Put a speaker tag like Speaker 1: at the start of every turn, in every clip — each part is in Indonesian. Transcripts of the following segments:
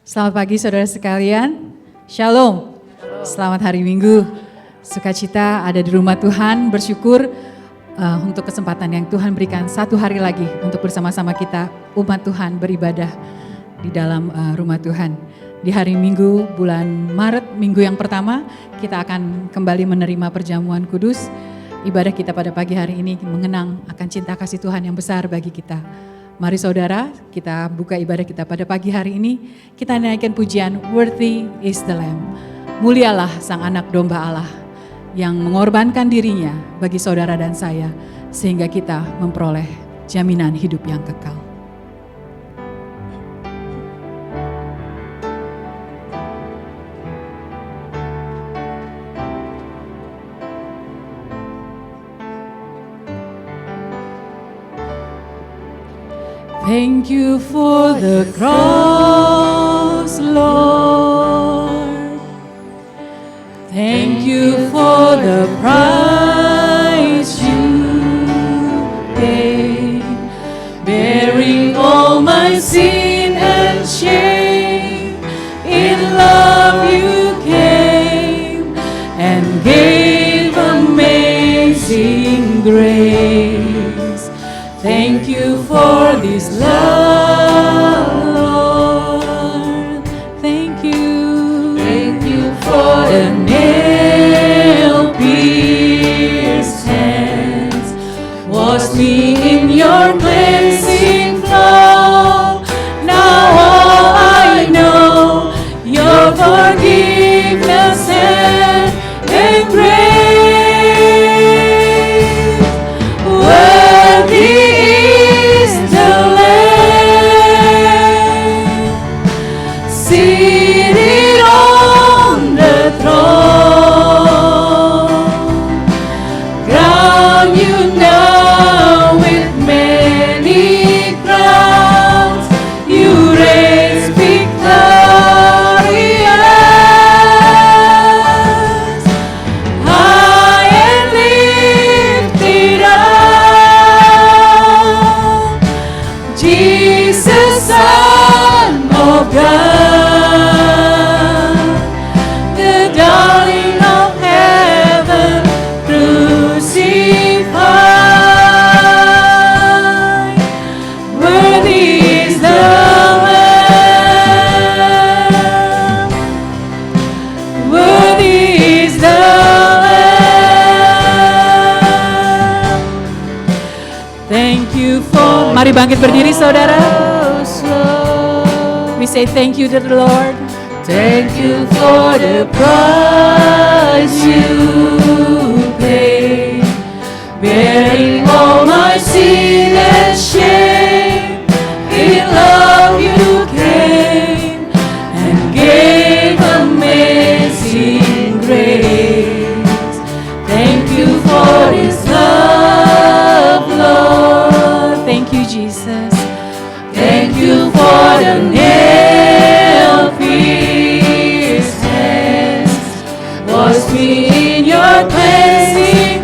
Speaker 1: Selamat pagi saudara sekalian, Shalom. Selamat hari Minggu. Sukacita ada di rumah Tuhan, bersyukur untuk kesempatan yang Tuhan berikan satu hari lagi untuk bersama-sama kita umat Tuhan beribadah di dalam rumah Tuhan. Di hari Minggu bulan Maret, minggu yang pertama, kita akan kembali menerima perjamuan kudus. Ibadah kita pada pagi hari ini mengenang akan cinta kasih Tuhan yang besar bagi kita. Mari saudara, kita buka ibadah kita pada pagi hari ini. Kita naikkan pujian Worthy is the Lamb. Mulialah sang anak domba Allah yang mengorbankan dirinya bagi saudara dan saya, sehingga kita memperoleh jaminan hidup yang kekal. Thank you for the cross, Lord. Thank you for the price you paid, bearing all my sin and shame. In love you came and gave amazing grace. Thank you for this love, Lord. Thank you. Thank you for the nail-pierced hands. Wash me in your cleansing flow. Now all I know, your forgiveness and grace. Mari bangkit berdiri saudara. We say thank you to the Lord. Thank you for the price you paid, bearing all my sin and shame. In love you came and gave amazing grace. Thank you for this love, Lord. Thank you, Jesus. Thank you for the nail-pierced hands. Wash me in your cleansing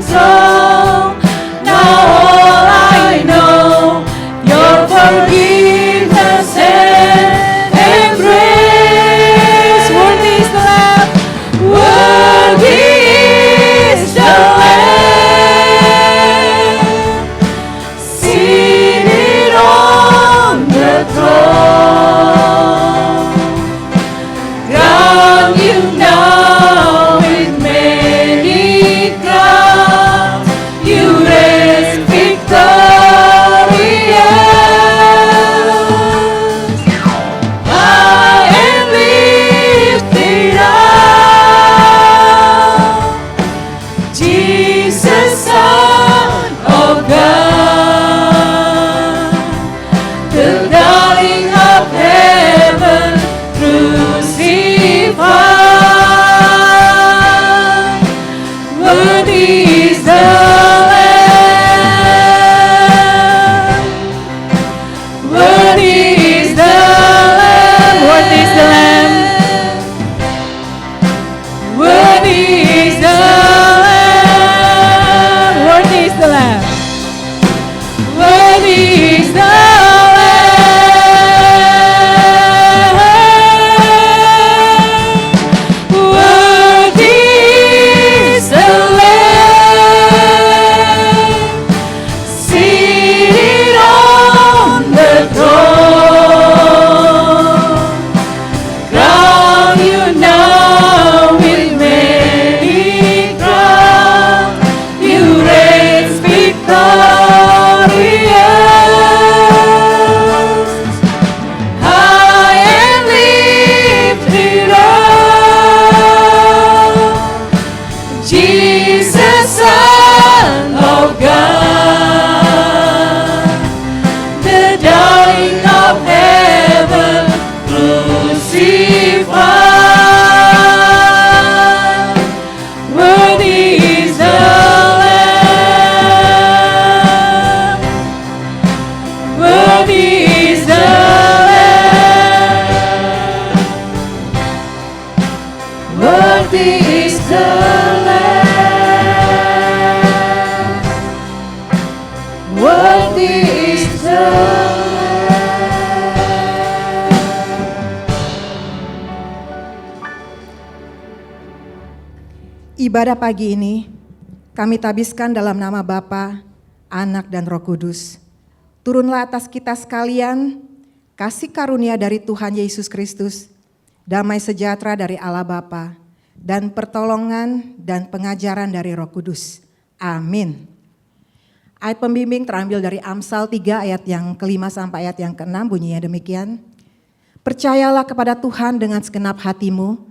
Speaker 2: Ibadah pagi ini kami tabiskan dalam nama Bapa, Anak dan Roh Kudus. Turunlah atas kita sekalian kasih karunia dari Tuhan Yesus Kristus, damai sejahtera dari Allah Bapa, dan pertolongan dan pengajaran dari Roh Kudus. Amin. Ayat pembimbing terambil dari Amsal 3 ayat yang ke-5 sampai ayat yang ke-6, bunyinya demikian. Percayalah kepada Tuhan dengan segenap hatimu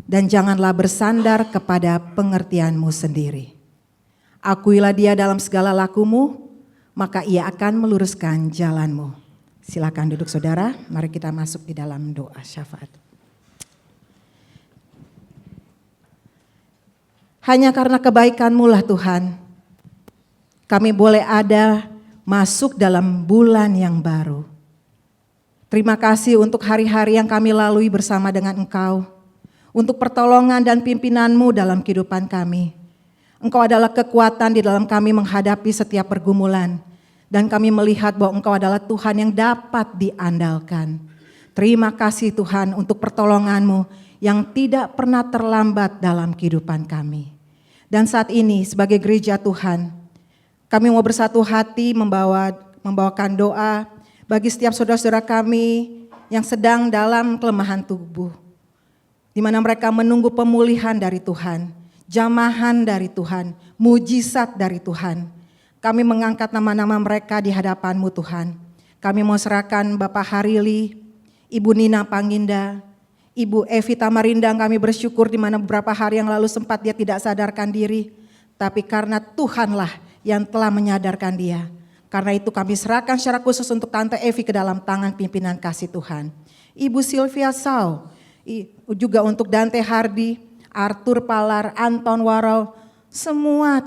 Speaker 2: dan janganlah bersandar kepada pengertianmu sendiri. Akuilah Dia dalam segala lakumu, maka Ia akan meluruskan jalanmu. Silakan duduk saudara, mari kita masuk di dalam doa syafaat. Hanya karena kebaikan-Mu lah Tuhan, kami boleh ada masuk dalam bulan yang baru. Terima kasih untuk hari-hari yang kami lalui bersama dengan Engkau, untuk pertolongan dan pimpinan-Mu dalam kehidupan kami. Engkau adalah kekuatan di dalam kami menghadapi setiap pergumulan, dan kami melihat bahwa Engkau adalah Tuhan yang dapat diandalkan. Terima kasih Tuhan untuk pertolongan-Mu yang tidak pernah terlambat dalam kehidupan kami. Dan saat ini sebagai gereja Tuhan, kami mau bersatu hati membawakan doa bagi setiap saudara-saudara kami yang sedang dalam kelemahan tubuh, di mana mereka menunggu pemulihan dari Tuhan, jamahan dari Tuhan, mujizat dari Tuhan. Kami mengangkat nama-nama mereka di hadapan-Mu Tuhan. Kami mau serahkan Bapak Harili, Ibu Nina Panginda, Ibu Evita Marindang. Kami bersyukur di mana beberapa hari yang lalu sempat dia tidak sadarkan diri, tapi karena Tuhanlah yang telah menyadarkan dia. Karena itu kami serahkan secara khusus untuk Tante Evi ke dalam tangan pimpinan kasih Tuhan. Ibu Sylvia Sau, juga untuk Dante Hardy, Arthur Palar, Anton Warau, semua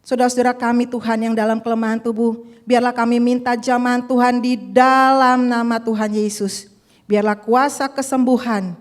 Speaker 2: saudara-saudara kami Tuhan yang dalam kelemahan tubuh. Biarlah kami minta jamahan Tuhan di dalam nama Tuhan Yesus. Biarlah kuasa kesembuhan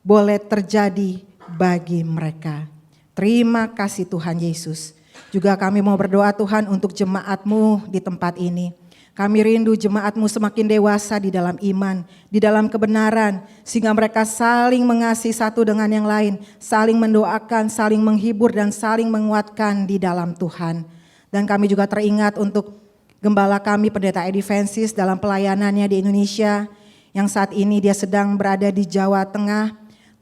Speaker 2: boleh terjadi bagi mereka. Terima kasih Tuhan Yesus. Juga kami mau berdoa Tuhan untuk jemaat-Mu di tempat ini. Kami rindu jemaat-Mu semakin dewasa di dalam iman, di dalam kebenaran, sehingga mereka saling mengasihi satu dengan yang lain, saling mendoakan, saling menghibur dan saling menguatkan di dalam Tuhan. Dan kami juga teringat untuk gembala kami Pendeta Edi Vensis dalam pelayanannya di Indonesia, yang saat ini dia sedang berada di Jawa Tengah.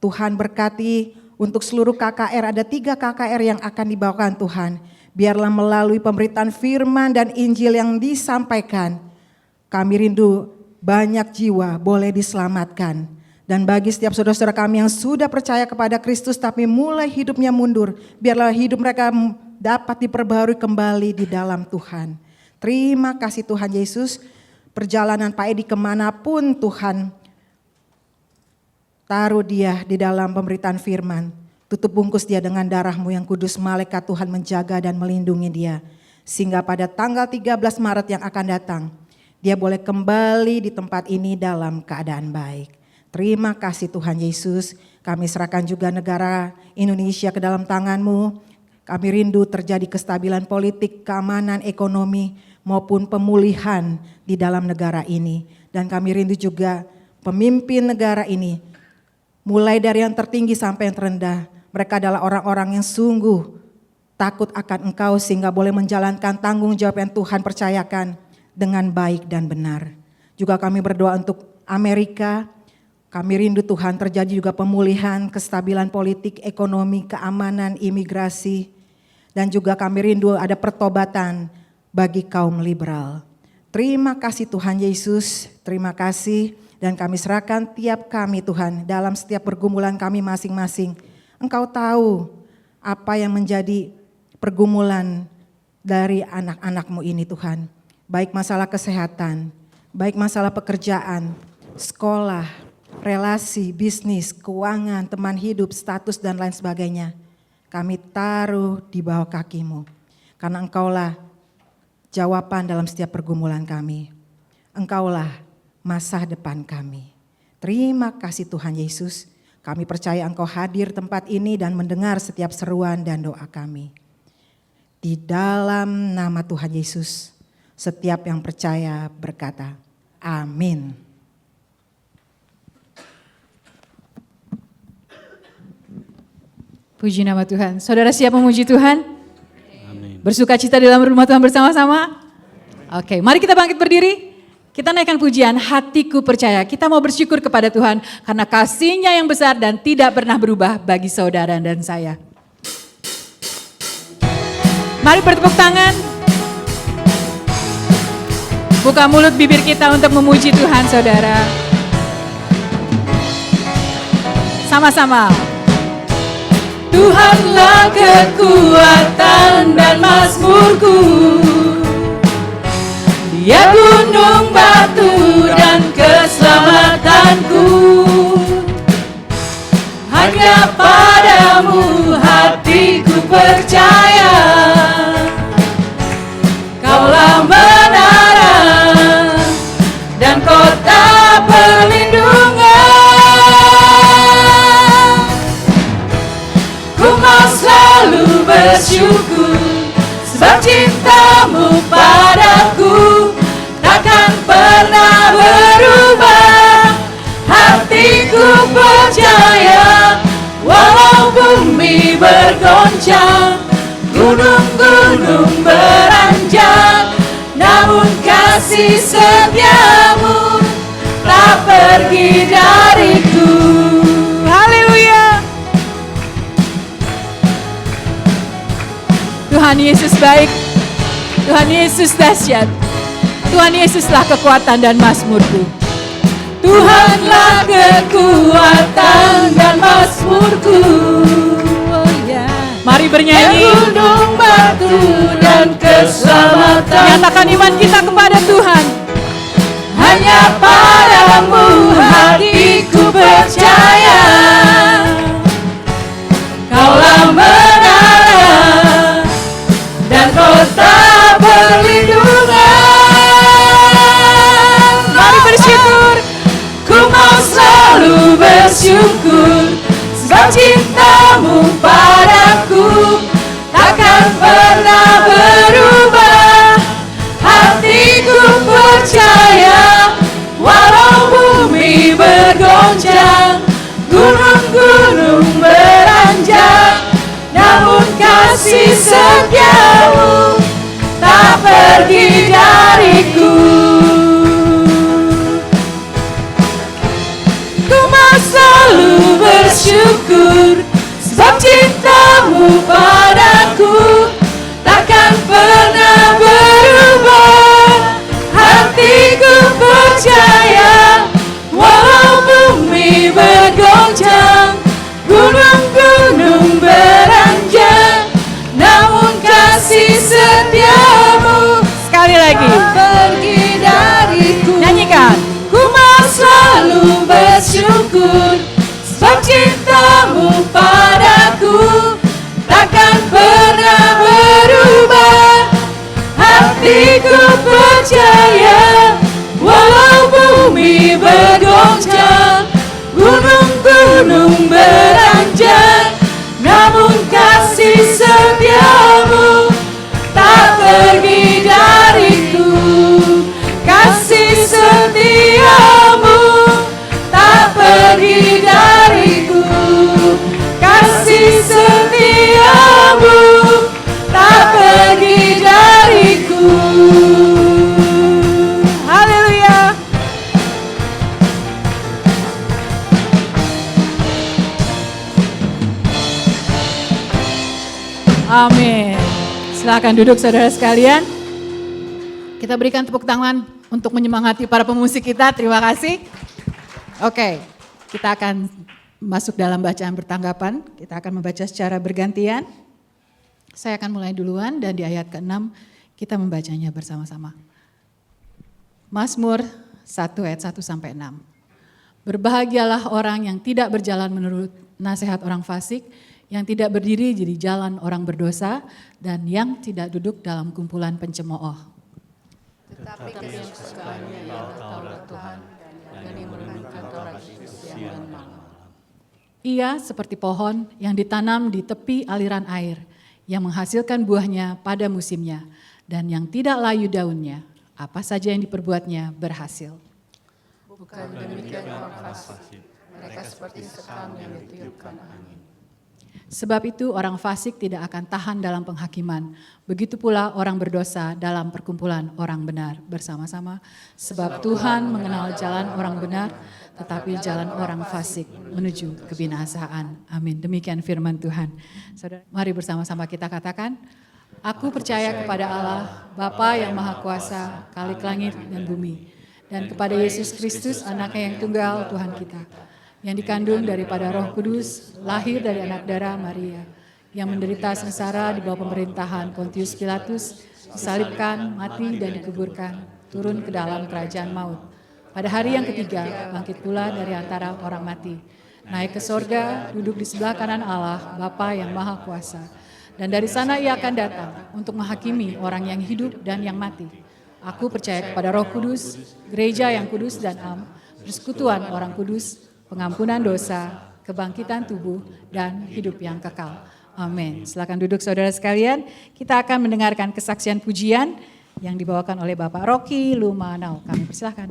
Speaker 2: Tuhan berkati untuk seluruh KKR, ada 3 KKR yang akan dibawakan Tuhan. Biarlah melalui pemberitaan firman dan Injil yang disampaikan, kami rindu banyak jiwa boleh diselamatkan. Dan bagi setiap saudara-saudara kami yang sudah percaya kepada Kristus tapi mulai hidupnya mundur, biarlah hidup mereka dapat diperbarui kembali di dalam Tuhan. Terima kasih Tuhan Yesus. Perjalanan Pak Edi kemanapun Tuhan taruh dia di dalam pemberitaan firman. Tutup bungkus dia dengan darah-Mu yang kudus, malaikat Tuhan menjaga dan melindungi dia. Sehingga pada tanggal 13 Maret yang akan datang, dia boleh kembali di tempat ini dalam keadaan baik. Terima kasih Tuhan Yesus. Kami serahkan juga negara Indonesia ke dalam tangan-Mu. Kami rindu terjadi kestabilan politik, keamanan, ekonomi, maupun pemulihan di dalam negara ini. Dan kami rindu juga pemimpin negara ini, mulai dari yang tertinggi sampai yang terendah, mereka adalah orang-orang yang sungguh takut akan Engkau sehingga boleh menjalankan tanggung jawab yang Tuhan percayakan dengan baik dan benar. Juga kami berdoa untuk Amerika. Kami rindu Tuhan terjadi juga pemulihan, kestabilan politik, ekonomi, keamanan, imigrasi. Dan juga kami rindu ada pertobatan bagi kaum liberal. Terima kasih Tuhan Yesus, terima kasih. Dan kami serahkan tiap kami Tuhan dalam setiap pergumulan kami masing-masing. Engkau tahu apa yang menjadi pergumulan dari anak-anak-Mu ini Tuhan. Baik masalah kesehatan, baik masalah pekerjaan, sekolah, relasi, bisnis, keuangan, teman hidup, status dan lain sebagainya. Kami taruh di bawah kaki-Mu. Karena Engkaulah jawaban dalam setiap pergumulan kami. Engkaulah masa depan kami. Terima kasih Tuhan Yesus. Kami percaya Engkau hadir tempat ini dan mendengar setiap seruan dan doa kami. Di dalam nama Tuhan Yesus, setiap yang percaya berkata, amin.
Speaker 1: Puji nama Tuhan. Saudara siap memuji Tuhan?
Speaker 3: Amin.
Speaker 1: Bersuka cita di dalam rumah Tuhan bersama-sama? Oke, mari kita bangkit berdiri. Kita naikkan pujian, hatiku percaya. Kita mau bersyukur kepada Tuhan karena kasih-Nya yang besar dan tidak pernah berubah bagi saudara dan saya. Mari bertepuk tangan. Buka mulut bibir kita untuk memuji Tuhan, saudara. Sama-sama. Tuhanlah kekuatan dan mazmurku, Dia gunung batu dan keselamatanku. Hanya padamu hatiku percaya, Kaulah menara dan kota perlindungan. Ku mau selalu bersyukur sebab cintamu padaku takkan pernah berubah. Hatiku percaya walau bumi bergoncang, gunung-gunung beranjak, namun kasih setiamu tak pergi dariku. Haleluya. Tuhan Yesus baik, Tuhan Yesus dahsyat, Tuhan Yesuslah kekuatan dan mazmurku. Tuhanlah kekuatan dan mazmurku. Oh yeah. Mari bernyanyi. Gunung batu dan keselamatan. Nyatakan iman kita kepada Tuhan. Hanya padamu hatiku percaya, Kaulah menara dan kota perlindungan. Mari bersyukur. Ku mau selalu bersyukur sebab cintamu padaku takkan pernah berubah. Hatiku percaya walau bumi bergoncang, gunung-gunung beranjak, namun kasih setiamu tak pergi dariku. Selalu bersyukur sebab cintamu padaku takkan pernah berubah. Hatiku percaya walau bumi bergoncang, gunung-gunung beranjak, namun kasih setiamu sekali lagi pergi dariku. Nyanyikan. Ku mau selalu bersyukur sebab cintamu padaku takkan pernah berubah. Hatiku percaya walau bumi bergoncang, gunung-gunung beranjak, namun kasih setiamu tak pergi dariku. Kasih setiamu tak pergi dariku. Kasih setiamu tak pergi dariku. Haleluya. Amin. Silakan duduk saudara sekalian. Kita berikan tepuk tangan untuk menyemangati para pemusik kita, terima kasih. Oke, kita akan masuk dalam bacaan bertanggapan. Kita akan membaca secara bergantian. Saya akan mulai duluan dan di ayat ke-6 kita membacanya bersama-sama. Mazmur 1 ayat 1 sampai 6. Berbahagialah orang yang tidak berjalan menurut nasihat orang fasik, yang tidak berdiri jadi jalan orang berdosa, dan yang tidak duduk dalam kumpulan pencemooh.
Speaker 4: Tetapi kesukaannya ialah Taurat Tuhan, dan yang merenungkan Taurat itu siang dan malam.
Speaker 1: Ia seperti pohon yang ditanam di tepi aliran air, yang menghasilkan buahnya pada musimnya, dan yang tidak layu daunnya. Apa saja yang diperbuatnya berhasil.
Speaker 4: Bukan demikian orang fasik, mereka seperti sekam yang ditiupkan angin.
Speaker 1: Sebab itu orang fasik tidak akan tahan dalam penghakiman. Begitu pula orang berdosa dalam perkumpulan orang benar bersama-sama. Sebab Tuhan mengenal jalan orang benar, tetapi jalan orang fasik menuju kebinasaan. Amin. Demikian firman Tuhan. Saudara, mari bersama-sama kita katakan, aku percaya kepada Allah, Bapa yang Maha Kuasa, Khalik langit dan bumi, dan kepada Yesus Kristus, Anaknya yang tunggal, Tuhan kita, yang dikandung daripada Roh Kudus, lahir dari anak darah Maria, yang menderita sengsara di bawah pemerintahan Pontius Pilatus, disalibkan, mati dan dikuburkan, turun ke dalam kerajaan maut. Pada hari yang ketiga, bangkit pula dari antara orang mati, naik ke sorga, duduk di sebelah kanan Allah, Bapa yang Maha Kuasa. Dan dari sana ia akan datang untuk menghakimi orang yang hidup dan yang mati. Aku percaya kepada Roh Kudus, gereja yang kudus dan am, persekutuan orang kudus, pengampunan dosa, kebangkitan tubuh, dan hidup yang kekal. Amin. Silakan duduk saudara sekalian. Kita akan mendengarkan kesaksian pujian yang dibawakan oleh Bapak Rocky Lumanau. Kami persilahkan.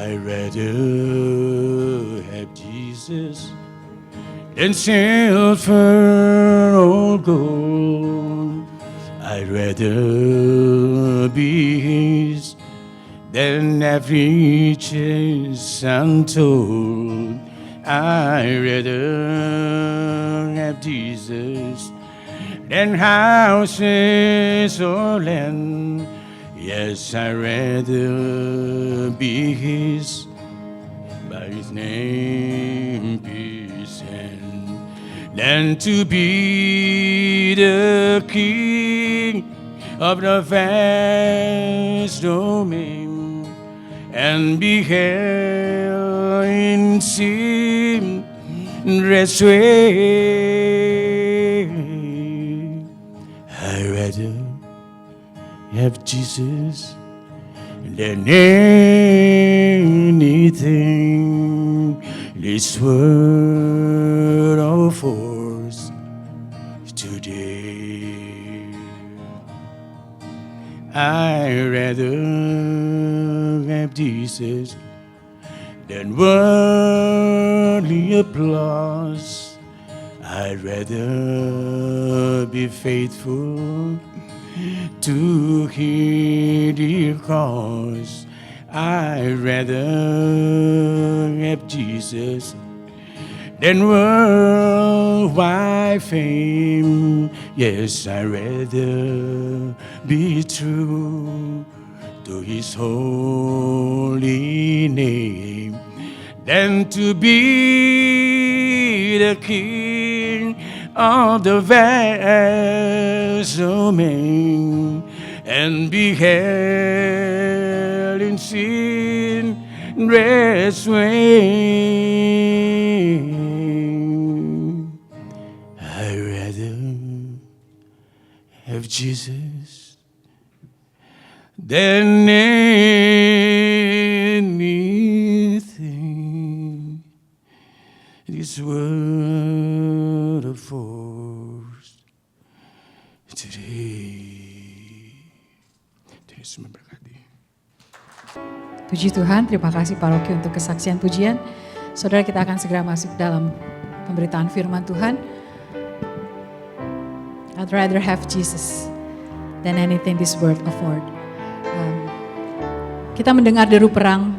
Speaker 3: I'd rather have Jesus than silver or gold. I'd rather be His than have riches untold. I'd rather have Jesus than houses or land. Yes, I'd rather be His, by His name peace and than to be the king of the vast domain and be held in sin way. I'd rather have Jesus than anything this world offers today. I'd rather have Jesus than worldly applause. I'd rather be faithful to His dear cause. I'd rather have Jesus than worldwide fame. Yes, I'd rather be true to His holy name than to be the king of the vast domain and be held in sin way. I'd rather have Jesus than anything this world affords today. Yesus memberkati.
Speaker 1: Puji Tuhan, terima kasih Pak Rocky untuk kesaksian pujian. Saudara, kita akan segera masuk dalam pemberitaan firman Tuhan. I'd rather have Jesus than anything this world afford. Kita mendengar deru perang,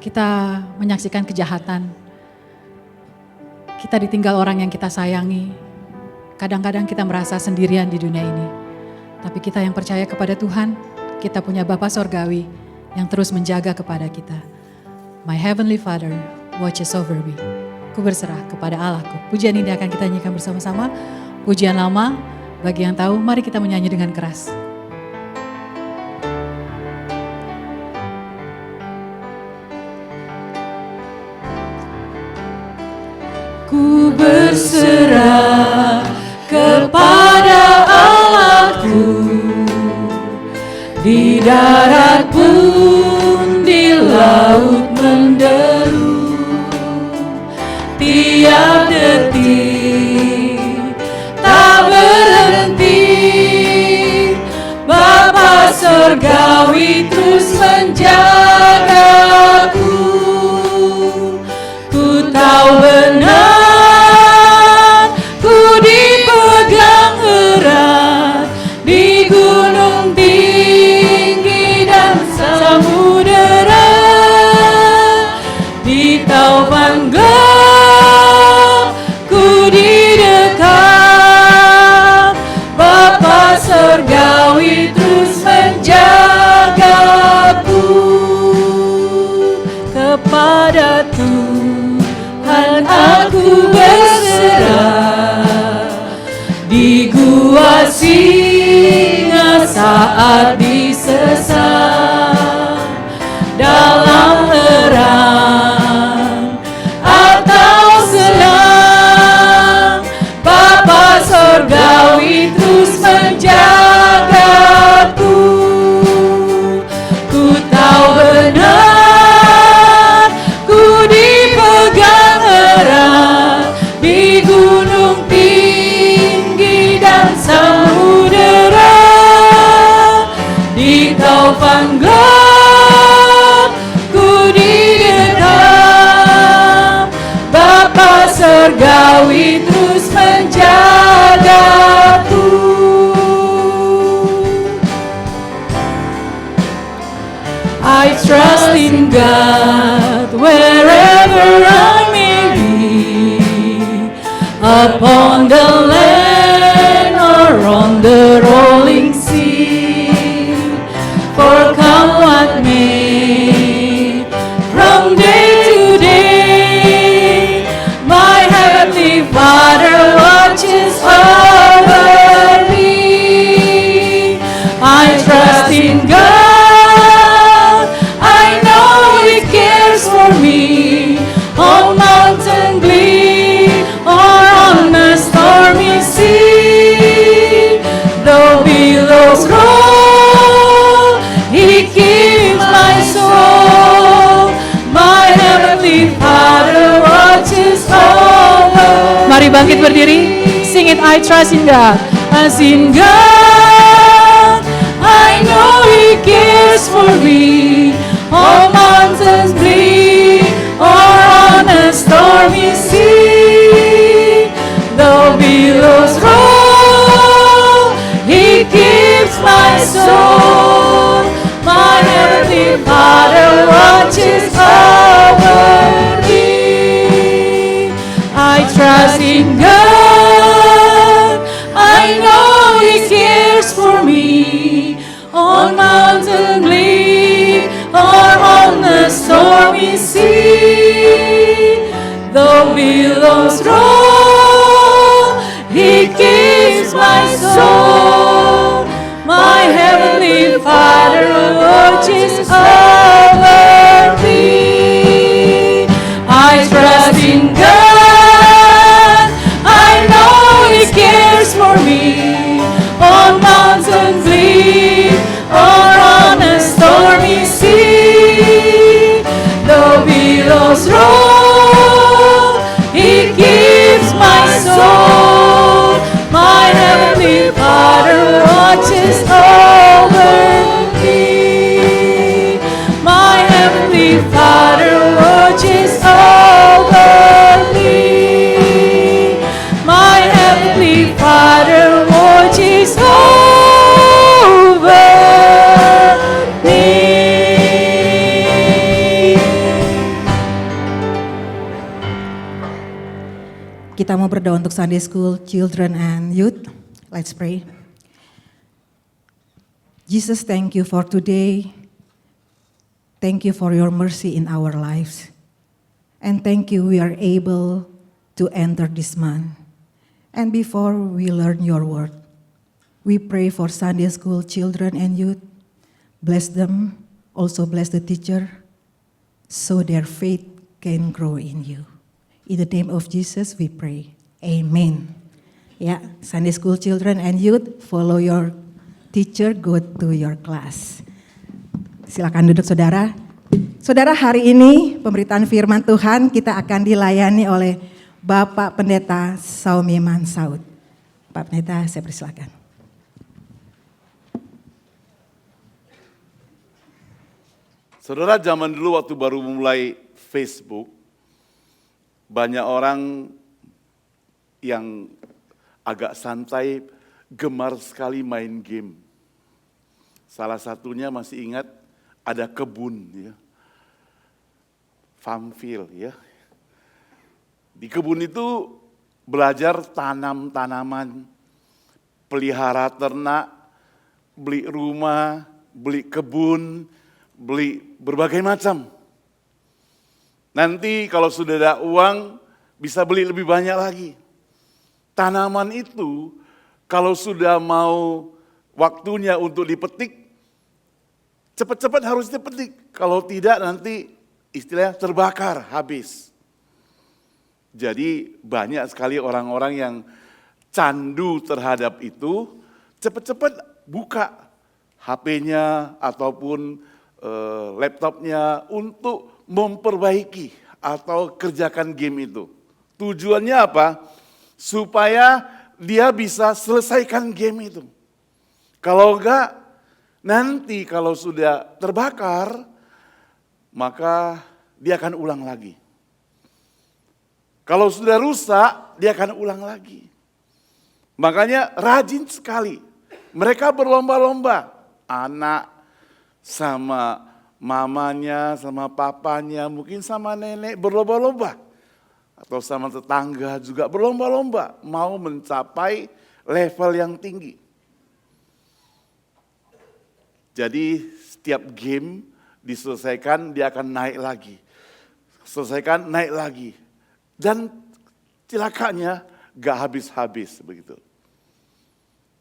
Speaker 1: kita menyaksikan kejahatan, kita ditinggal orang yang kita sayangi. Kadang-kadang kita merasa sendirian di dunia ini. Tapi kita yang percaya kepada Tuhan, kita punya Bapa Sorgawi yang terus menjaga kepada kita. My Heavenly Father watches over me. Ku berserah kepada Allahku. Pujian ini akan kita nyanyikan bersama-sama. Pujian lama, bagi yang tahu, mari kita menyanyi dengan keras. Ku berserah kepada Allahku, di darat pun di laut menderu, tiap detik tak berhenti, Bapa kepada Tuhan aku berserah. Di gua singa saat disesat, dalam perang atau senang, Bapa Sorgawi terus menjagaku. Ku tahu benar, ku dipegang erat di gunung tinggi dan samudera, di taufan gelap ku didekam. Bapa Sorgawi terus menjagaku. I trust in God wherever I may be, upon the land or on the rolling sea. For come what may, from day to day, my heavenly Father watches over me. I trust in God. On mountain bleak or on a stormy sea, though billows roll, He keeps my soul. My heavenly Father watches over. Mari bangkit berdiri, sing it. I trust in God. As in God, I know He cares for me. On mountains bleak or on a stormy sea, though billows roll, He keeps my soul. My heavenly Father watches over me. I trust in God, I know He cares for me. On mountain bleak or on the stormy sea, though billows roll, He keeps my soul. My heavenly Father watches over me. I trust in God, I know He cares for me. On mountain bleak or on a stormy sea, though billows roll, He keeps my soul. My heavenly Father watches over me. My heavenly Father watches over me. My heavenly Father watches over me.
Speaker 2: Kita mau berdoa untuk Sunday School, Children and Youth. Let's pray. Jesus, thank you for today. Thank you for your mercy in our lives. And thank you we are able to enter this month. And before we learn your word, we pray for Sunday School, Children and Youth. Bless them, also bless the teacher, so their faith can grow in you. In the name of Jesus we pray. Amen. Ya, Sunday School Children and Youth, follow your teacher, go to your class. Silakan duduk saudara. Saudara, hari ini pemberitaan firman Tuhan kita akan dilayani oleh Bapak Pendeta Saumiman Saud. Pak Pendeta, saya persilakan.
Speaker 5: Saudara, zaman dulu waktu baru mulai Facebook, banyak orang yang agak santai, gemar sekali main game. Salah satunya masih ingat ada kebun, ya. Farmfield, ya. Di kebun itu belajar tanam tanaman, pelihara ternak, beli rumah, beli kebun, beli berbagai macam. Nanti kalau sudah ada uang, bisa beli lebih banyak lagi. Tanaman itu, kalau sudah mau waktunya untuk dipetik, cepat-cepat harus dipetik. Kalau tidak nanti istilahnya terbakar, habis. Jadi banyak sekali orang-orang yang candu terhadap itu, cepat-cepat buka HP-nya ataupun laptopnya untuk memperbaiki atau kerjakan game itu. Tujuannya apa? Supaya dia bisa selesaikan game itu. Kalau enggak, nanti kalau sudah terbakar, maka dia akan ulang lagi. Kalau sudah rusak, dia akan ulang lagi. Makanya rajin sekali. Mereka berlomba-lomba. Anak sama mamanya, sama papanya, mungkin sama nenek berlomba-lomba. Atau sama tetangga juga berlomba-lomba. Mau mencapai level yang tinggi. Jadi setiap game diselesaikan, dia akan naik lagi. Selesaikan, naik lagi. Dan celakanya gak habis-habis begitu.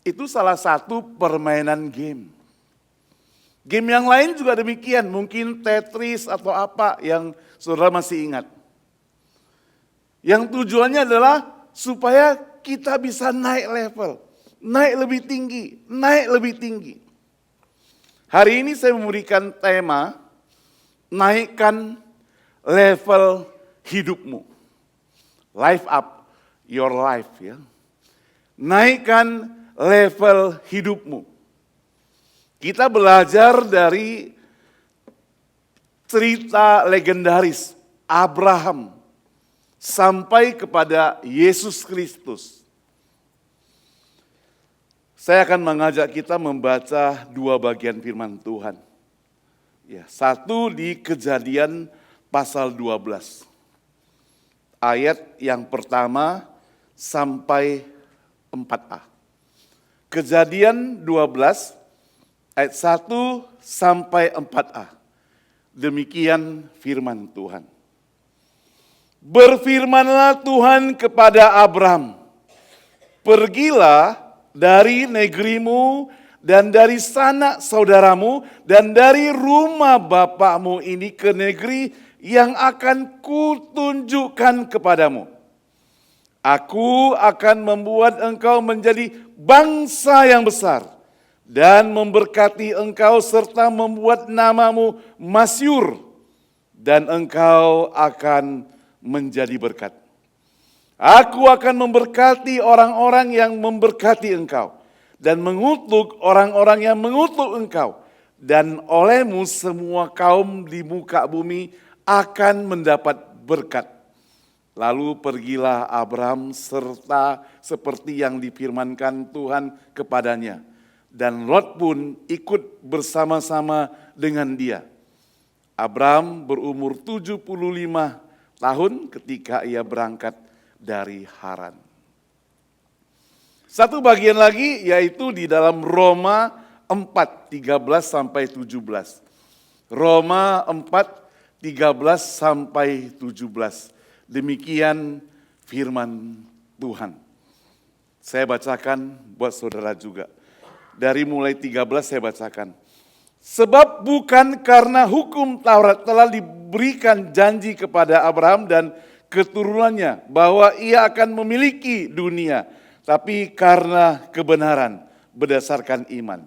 Speaker 5: Itu salah satu permainan game. Game yang lain juga demikian, mungkin Tetris atau apa yang saudara masih ingat. Yang tujuannya adalah supaya kita bisa naik level, naik lebih tinggi, naik lebih tinggi. Hari ini saya memberikan tema, naikkan level hidupmu. Life up your life ya. Naikkan level hidupmu. Kita belajar dari cerita legendaris Abraham sampai kepada Yesus Kristus. Saya akan mengajak kita membaca dua bagian firman Tuhan. Ya, satu di Kejadian pasal 12. Ayat yang pertama sampai 4a. Kejadian 12 ayat 1 sampai 4a. Demikian firman Tuhan. Berfirmanlah Tuhan kepada Abram, pergilah dari negerimu dan dari sanak saudaramu dan dari rumah bapakmu ini ke negeri yang akan kutunjukkan kepadamu. Aku akan membuat engkau menjadi bangsa yang besar dan memberkati engkau serta membuat namamu masyhur dan engkau akan menjadi berkat. Aku akan memberkati orang-orang yang memberkati engkau dan mengutuk orang-orang yang mengutuk engkau, dan olehmu semua kaum di muka bumi akan mendapat berkat. Lalu pergilah Abram serta seperti yang difirmankan Tuhan kepadanya. Dan Lot pun ikut bersama-sama dengan dia. Abram berumur 75 tahun ketika ia berangkat dari Haran. Satu bagian lagi yaitu di dalam Roma 4, 13 sampai 17. Roma 4, 13 sampai 17. Demikian firman Tuhan. Saya bacakan buat saudara juga. Dari mulai 13 saya bacakan. Sebab bukan karena hukum Taurat telah diberikan janji kepada Abraham dan keturunannya bahwa ia akan memiliki dunia, tapi karena kebenaran berdasarkan iman.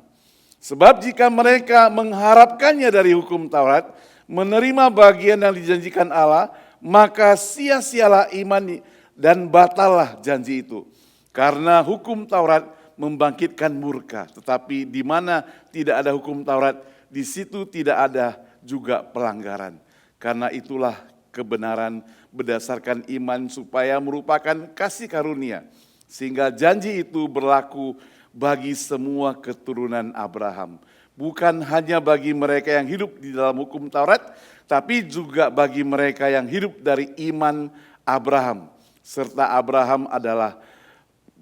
Speaker 5: Sebab jika mereka mengharapkannya dari hukum Taurat, menerima bagian yang dijanjikan Allah, maka sia-sialah iman dan batallah janji itu. Karena hukum Taurat membangkitkan murka, tetapi di mana tidak ada hukum Taurat, di situ tidak ada juga pelanggaran. Karena itulah kebenaran berdasarkan iman supaya merupakan kasih karunia, sehingga janji itu berlaku bagi semua keturunan Abraham. Bukan hanya bagi mereka yang hidup di dalam hukum Taurat, tapi juga bagi mereka yang hidup dari iman Abraham. Serta Abraham adalah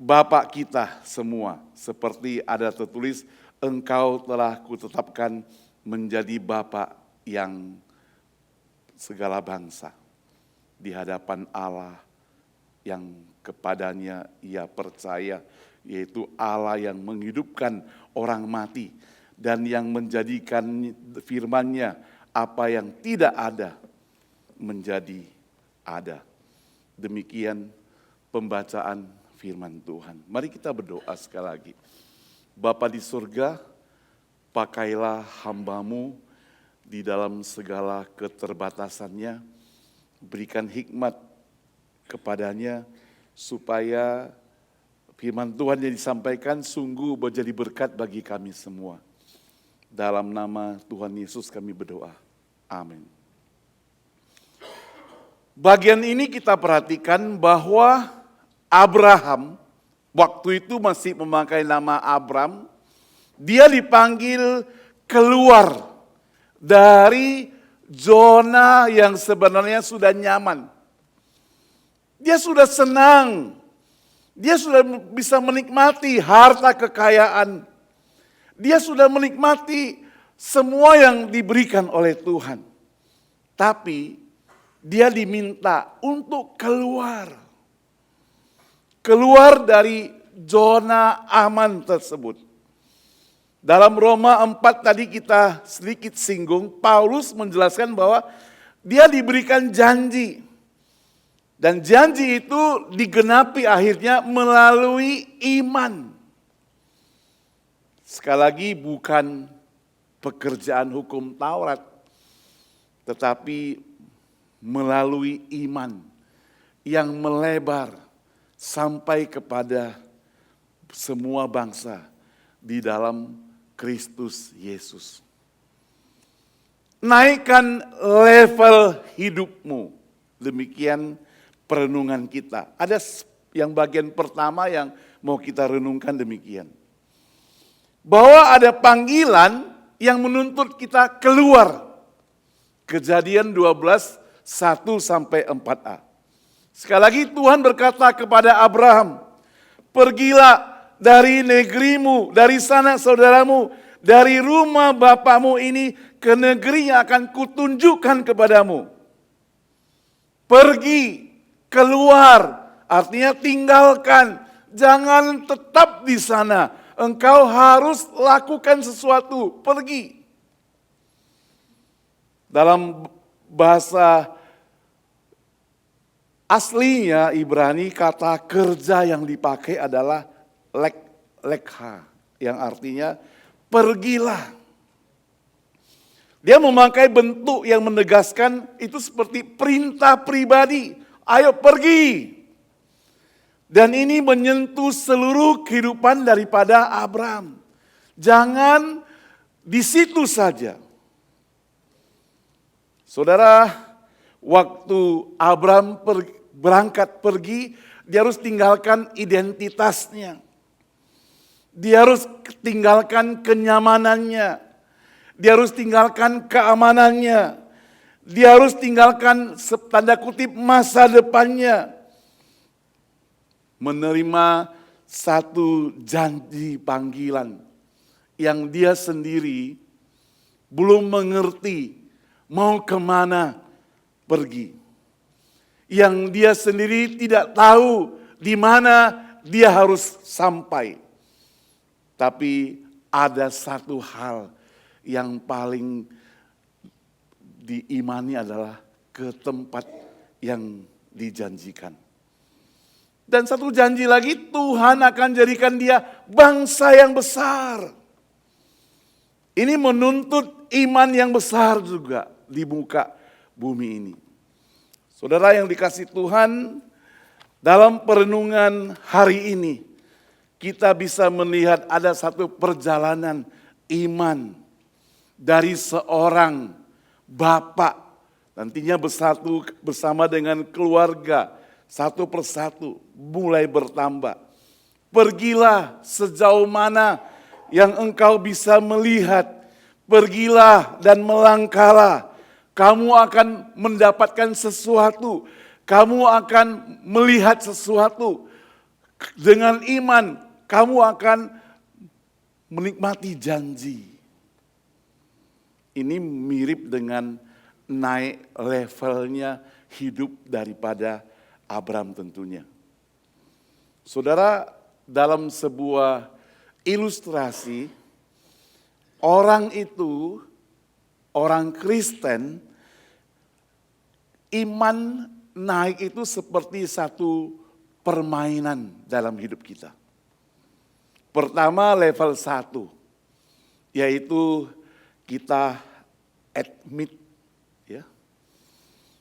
Speaker 5: Bapak kita semua. Seperti ada tertulis, engkau telah kutetapkan menjadi Bapak yang segala bangsa. di hadapan Allah yang kepadanya ia percaya, yaitu Allah yang menghidupkan orang mati dan yang menjadikan firman-Nya apa yang tidak ada menjadi ada. Demikian pembacaan firman Tuhan. Mari kita berdoa sekali lagi. Bapa di surga, pakailah hamba-Mu di dalam segala keterbatasannya, berikan hikmat kepadanya supaya firman Tuhan yang disampaikan sungguh menjadi berkat bagi kami semua. Dalam nama Tuhan Yesus kami berdoa. Amin. Bagian ini kita perhatikan bahwa Abraham, waktu itu masih memakai nama Abram, dia dipanggil keluar dari zona yang sebenarnya sudah nyaman. Dia sudah senang, dia sudah bisa menikmati harta kekayaan, dia sudah menikmati semua yang diberikan oleh Tuhan. Tapi dia diminta untuk keluar dari zona aman tersebut. Dalam Roma 4 tadi kita sedikit singgung, Paulus menjelaskan bahwa dia diberikan janji. Dan janji itu digenapi akhirnya melalui iman. Sekali lagi bukan pekerjaan hukum Taurat, tetapi melalui iman yang melebar sampai kepada semua bangsa di dalam Kristus Yesus. Naikkan level hidupmu. Demikian perenungan kita. Ada yang bagian pertama yang mau kita renungkan demikian. Bahwa ada panggilan yang menuntut kita keluar. Kejadian 12, 1-4a. Sekali lagi Tuhan berkata kepada Abraham, pergilah dari negerimu, dari sanak saudaramu, dari rumah bapamu ini ke negeri yang akan kutunjukkan kepadamu. Pergi, keluar, artinya tinggalkan, jangan tetap di sana. Engkau harus lakukan sesuatu, pergi. Dalam bahasa aslinya Ibrani, kata kerja yang dipakai adalah lekha, yang artinya pergilah. Dia memakai bentuk yang menegaskan itu seperti perintah pribadi. Ayo pergi. Dan ini menyentuh seluruh kehidupan daripada Abraham. Jangan di situ saja. Saudara, waktu Abraham berangkat pergi, dia harus tinggalkan identitasnya. Dia harus tinggalkan kenyamanannya. Dia harus tinggalkan keamanannya. Dia harus tinggalkan tanda kutip masa depannya. Menerima satu janji panggilan yang dia sendiri belum mengerti mau kemana pergi. Yang dia sendiri tidak tahu di mana dia harus sampai. Tapi ada satu hal yang paling diimani adalah ke tempat yang dijanjikan. Dan satu janji lagi, Tuhan akan jadikan dia bangsa yang besar. Ini menuntut iman yang besar juga di muka bumi ini. Saudara yang dikasihi Tuhan, dalam perenungan hari ini, kita bisa melihat ada satu perjalanan iman dari seorang bapak, nantinya bersatu bersama dengan keluarga, satu persatu mulai bertambah. Pergilah sejauh mana yang engkau bisa melihat, pergilah dan melangkahlah. Kamu akan mendapatkan sesuatu, kamu akan melihat sesuatu. Dengan iman, kamu akan menikmati janji. Ini mirip dengan naik levelnya hidup daripada Abram tentunya. Saudara, dalam sebuah ilustrasi, orang itu, orang Kristen, iman naik itu seperti satu permainan dalam hidup kita. Pertama level 1, yaitu kita admit. Ya.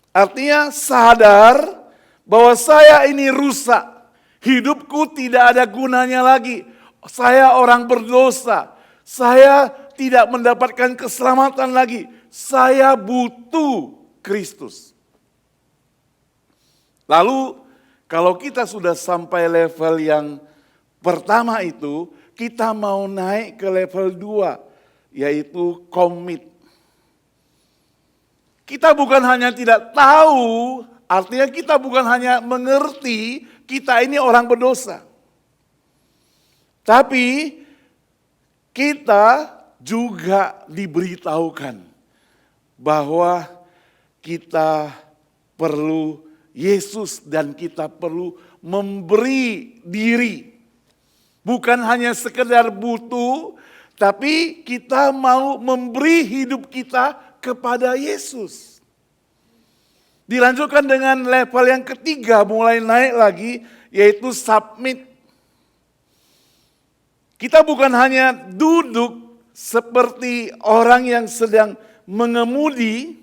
Speaker 5: Artinya sadar bahwa saya ini rusak, hidupku tidak ada gunanya lagi, saya orang berdosa, saya tidak mendapatkan keselamatan lagi, saya butuh Kristus. Lalu kalau kita sudah sampai level yang pertama itu, kita mau naik ke level 2, yaitu commit. Kita bukan hanya tidak tahu, artinya kita bukan hanya mengerti kita ini orang berdosa. Tapi kita juga diberitahukan bahwa kita perlu Yesus dan kita perlu memberi diri. Bukan hanya sekedar butuh, tapi kita mau memberi hidup kita kepada Yesus. Dilanjutkan dengan level yang ketiga, mulai naik lagi, yaitu submit. Kita bukan hanya duduk seperti orang yang sedang mengemudi,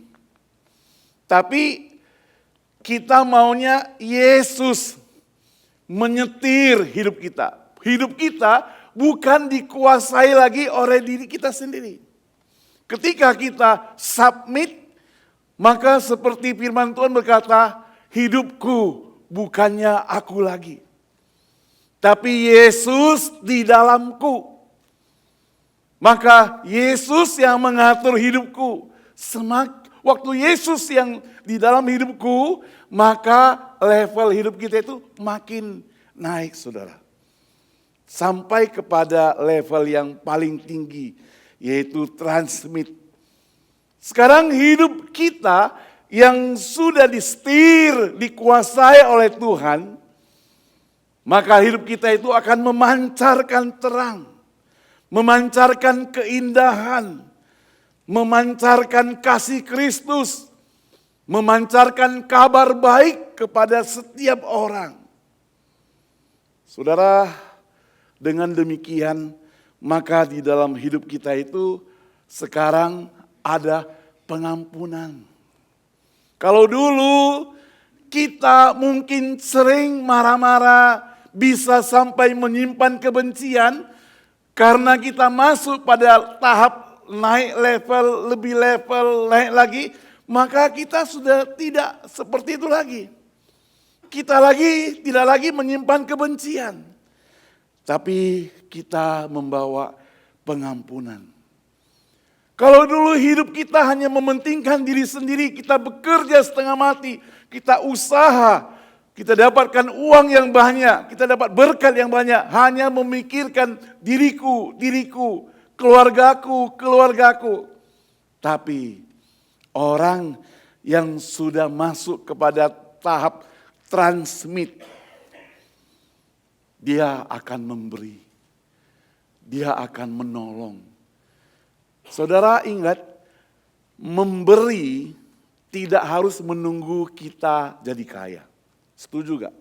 Speaker 5: tapi kita maunya Yesus menyetir hidup kita. Hidup kita bukan dikuasai lagi oleh diri kita sendiri. Ketika kita submit, maka seperti firman Tuhan berkata, hidupku bukannya aku lagi, tapi Yesus di dalamku. Maka Yesus yang mengatur hidupku. Waktu Yesus yang di dalam hidupku, maka level hidup kita itu makin naik, saudara. Sampai kepada level yang paling tinggi, yaitu transmit. Sekarang hidup kita yang sudah disetir, dikuasai oleh Tuhan, maka hidup kita itu akan memancarkan terang, memancarkan keindahan, memancarkan kasih Kristus, memancarkan kabar baik kepada setiap orang. Saudara, dengan demikian, maka di dalam hidup kita itu sekarang ada pengampunan. Kalau dulu kita mungkin sering marah-marah, bisa sampai menyimpan kebencian, karena kita masuk pada tahap naik level, lebih level, naik lagi, maka kita sudah tidak seperti itu lagi. Kita tidak lagi menyimpan kebencian. Tapi kita membawa pengampunan. Kalau dulu hidup kita hanya mementingkan diri sendiri, kita bekerja setengah mati, kita usaha, kita dapatkan uang yang banyak, kita dapat berkat yang banyak, hanya memikirkan diriku, keluargaku. Tapi orang yang sudah masuk kepada tahap transmit, dia akan memberi, dia akan menolong. Saudara ingat, memberi tidak harus menunggu kita jadi kaya. Setuju gak?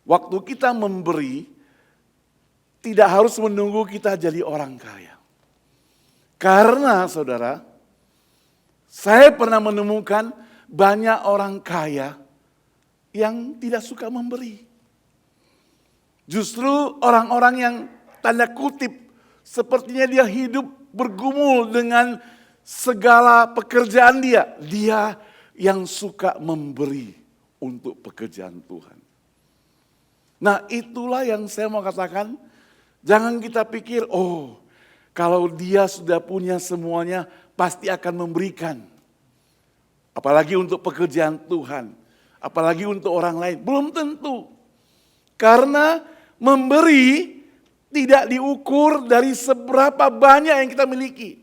Speaker 5: Waktu kita memberi, tidak harus menunggu kita jadi orang kaya. Karena saudara, saya pernah menemukan banyak orang kaya yang tidak suka memberi. Justru orang-orang yang tanda kutip sepertinya dia hidup bergumul dengan segala pekerjaan dia. Dia yang suka memberi untuk pekerjaan Tuhan. Nah itulah yang saya mau katakan. Jangan kita pikir, oh kalau dia sudah punya semuanya pasti akan memberikan. Apalagi untuk pekerjaan Tuhan. Apalagi untuk orang lain. Belum tentu. Karena memberi tidak diukur dari seberapa banyak yang kita miliki.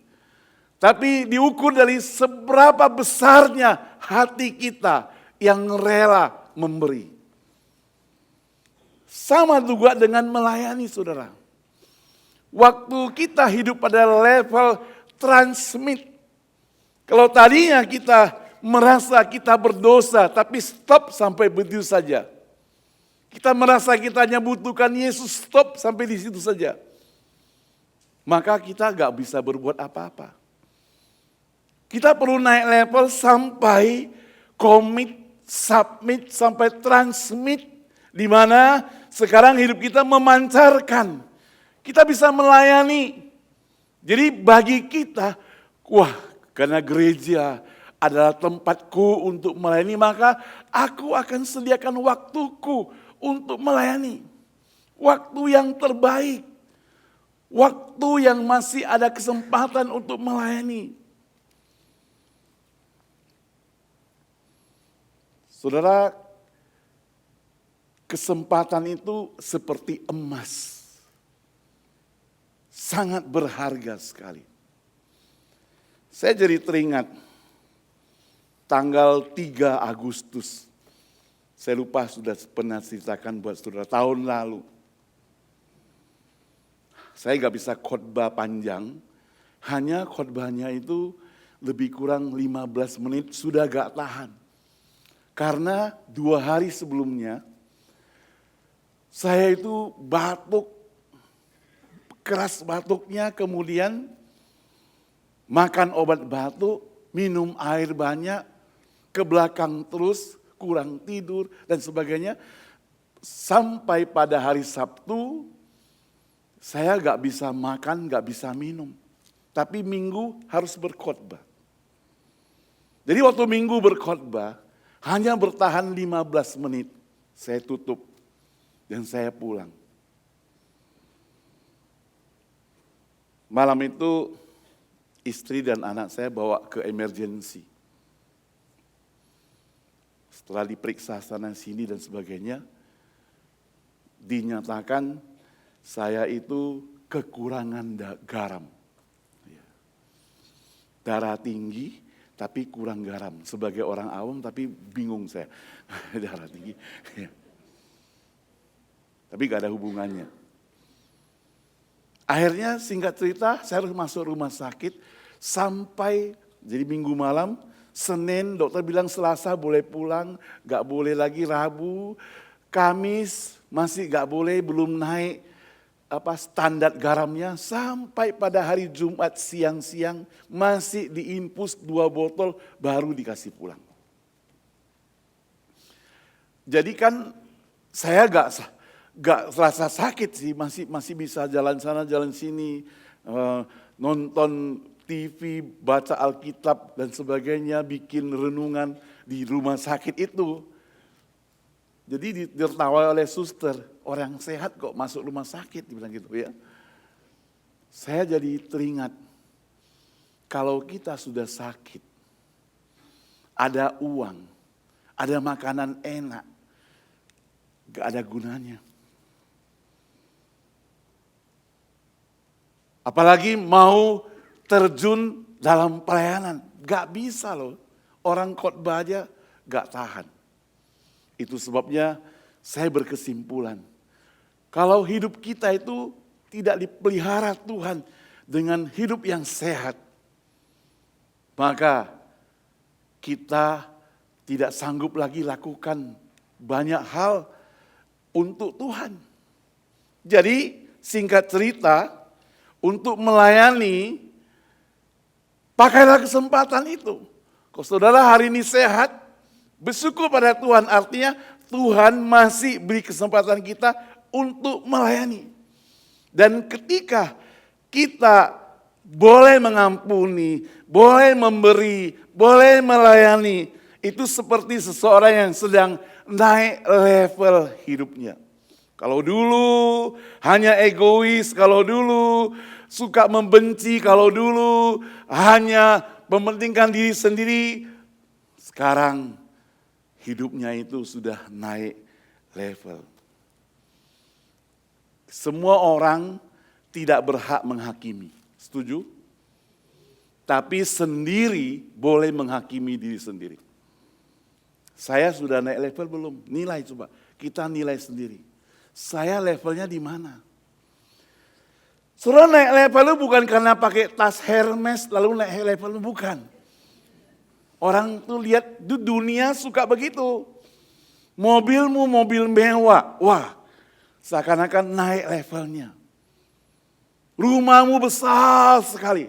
Speaker 5: Tapi diukur dari seberapa besarnya hati kita yang rela memberi. Sama juga dengan melayani, saudara. Waktu kita hidup pada level transmit. Kalau tadinya kita merasa kita berdosa, tapi stop sampai begitu saja. Kita merasa kita hanya butuhkan Yesus, stop sampai di situ saja. Maka kita gak bisa berbuat apa-apa. Kita perlu naik level sampai commit, submit, sampai transmit. Di mana sekarang hidup kita memancarkan. Kita bisa melayani. Jadi bagi kita, wah karena gereja adalah tempatku untuk melayani, maka aku akan sediakan waktuku untuk melayani. Waktu yang terbaik. Waktu yang masih ada kesempatan untuk melayani. Saudara, kesempatan itu seperti emas. Sangat berharga sekali. Saya jadi teringat tanggal 3 Agustus. Saya lupa sudah pernah ceritakan buat saudara tahun lalu. Saya gak bisa khotbah panjang, hanya khotbahnya itu lebih kurang 15 menit sudah gak tahan. Karena 2 hari sebelumnya, saya itu batuk, keras batuknya, kemudian makan obat batuk, minum air banyak, ke belakang terus, kurang tidur, dan sebagainya. Sampai pada hari Sabtu, saya gak bisa makan, gak bisa minum. Tapi Minggu harus berkhotbah. Jadi waktu Minggu berkhotbah, hanya bertahan 15 menit, saya tutup dan saya pulang. Malam itu istri dan anak saya bawa ke emergency. Setelah diperiksa sana sini dan sebagainya, dinyatakan saya itu kekurangan garam. Darah tinggi, tapi kurang garam. Sebagai orang awam tapi bingung saya. Darah tinggi. Tapi gak ada hubungannya. Akhirnya singkat cerita saya harus masuk rumah sakit. Sampai jadi Minggu malam, Senin dokter bilang Selasa boleh pulang. Gak boleh lagi Rabu. Kamis masih gak boleh, belum naik standar garamnya, sampai pada hari Jumat siang-siang masih diinfus 2 botol baru dikasih pulang. Jadi kan saya gak rasa sakit sih, masih bisa jalan sana jalan sini, nonton TV, baca Alkitab dan sebagainya, bikin renungan di rumah sakit itu. Jadi ditertawai oleh suster, orang sehat kok masuk rumah sakit, dibilang gitu ya. Saya jadi teringat, kalau kita sudah sakit, ada uang, ada makanan enak, gak ada gunanya. Apalagi mau terjun dalam pelayanan, gak bisa loh. Orang khotbah aja gak tahan. Itu sebabnya saya berkesimpulan, kalau hidup kita itu tidak dipelihara Tuhan dengan hidup yang sehat, maka kita tidak sanggup lagi lakukan banyak hal untuk Tuhan. Jadi singkat cerita, untuk melayani, pakailah kesempatan itu. Kalau saudara hari ini sehat, bersyukur pada Tuhan, artinya Tuhan masih beri kesempatan kita untuk melayani. Dan ketika kita boleh mengampuni, boleh memberi, boleh melayani, itu seperti seseorang yang sedang naik level hidupnya. Kalau dulu hanya egois, kalau dulu suka membenci, kalau dulu hanya mementingkan diri sendiri, sekarang hidupnya itu sudah naik level. Semua orang tidak berhak menghakimi. Setuju? tapi sendiri boleh menghakimi diri sendiri. Saya sudah naik level belum? Nilai coba, kita nilai sendiri. Saya levelnya di mana? Saudara naik level itu bukan karena pakai tas Hermes lalu naik level, bukan. Orang tuh lihat di dunia suka begitu. Mobilmu mobil mewah, wah seakan-akan naik levelnya. Rumahmu besar sekali.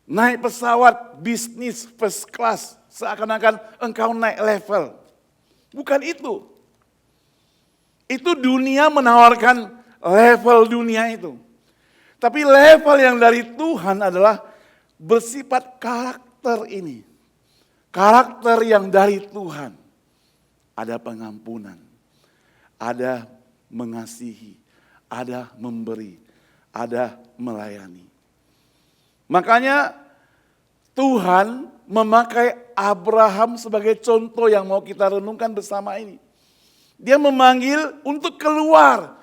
Speaker 5: Naik pesawat bisnis first class, seakan-akan engkau naik level. Bukan itu. Itu dunia menawarkan level dunia itu. Tapi level yang dari Tuhan adalah bersifat karakter ini. Karakter yang dari Tuhan. Ada pengampunan, ada mengasihi, ada memberi, ada melayani. Makanya Tuhan memakai Abraham sebagai contoh yang mau kita renungkan bersama ini. Dia memanggil untuk keluar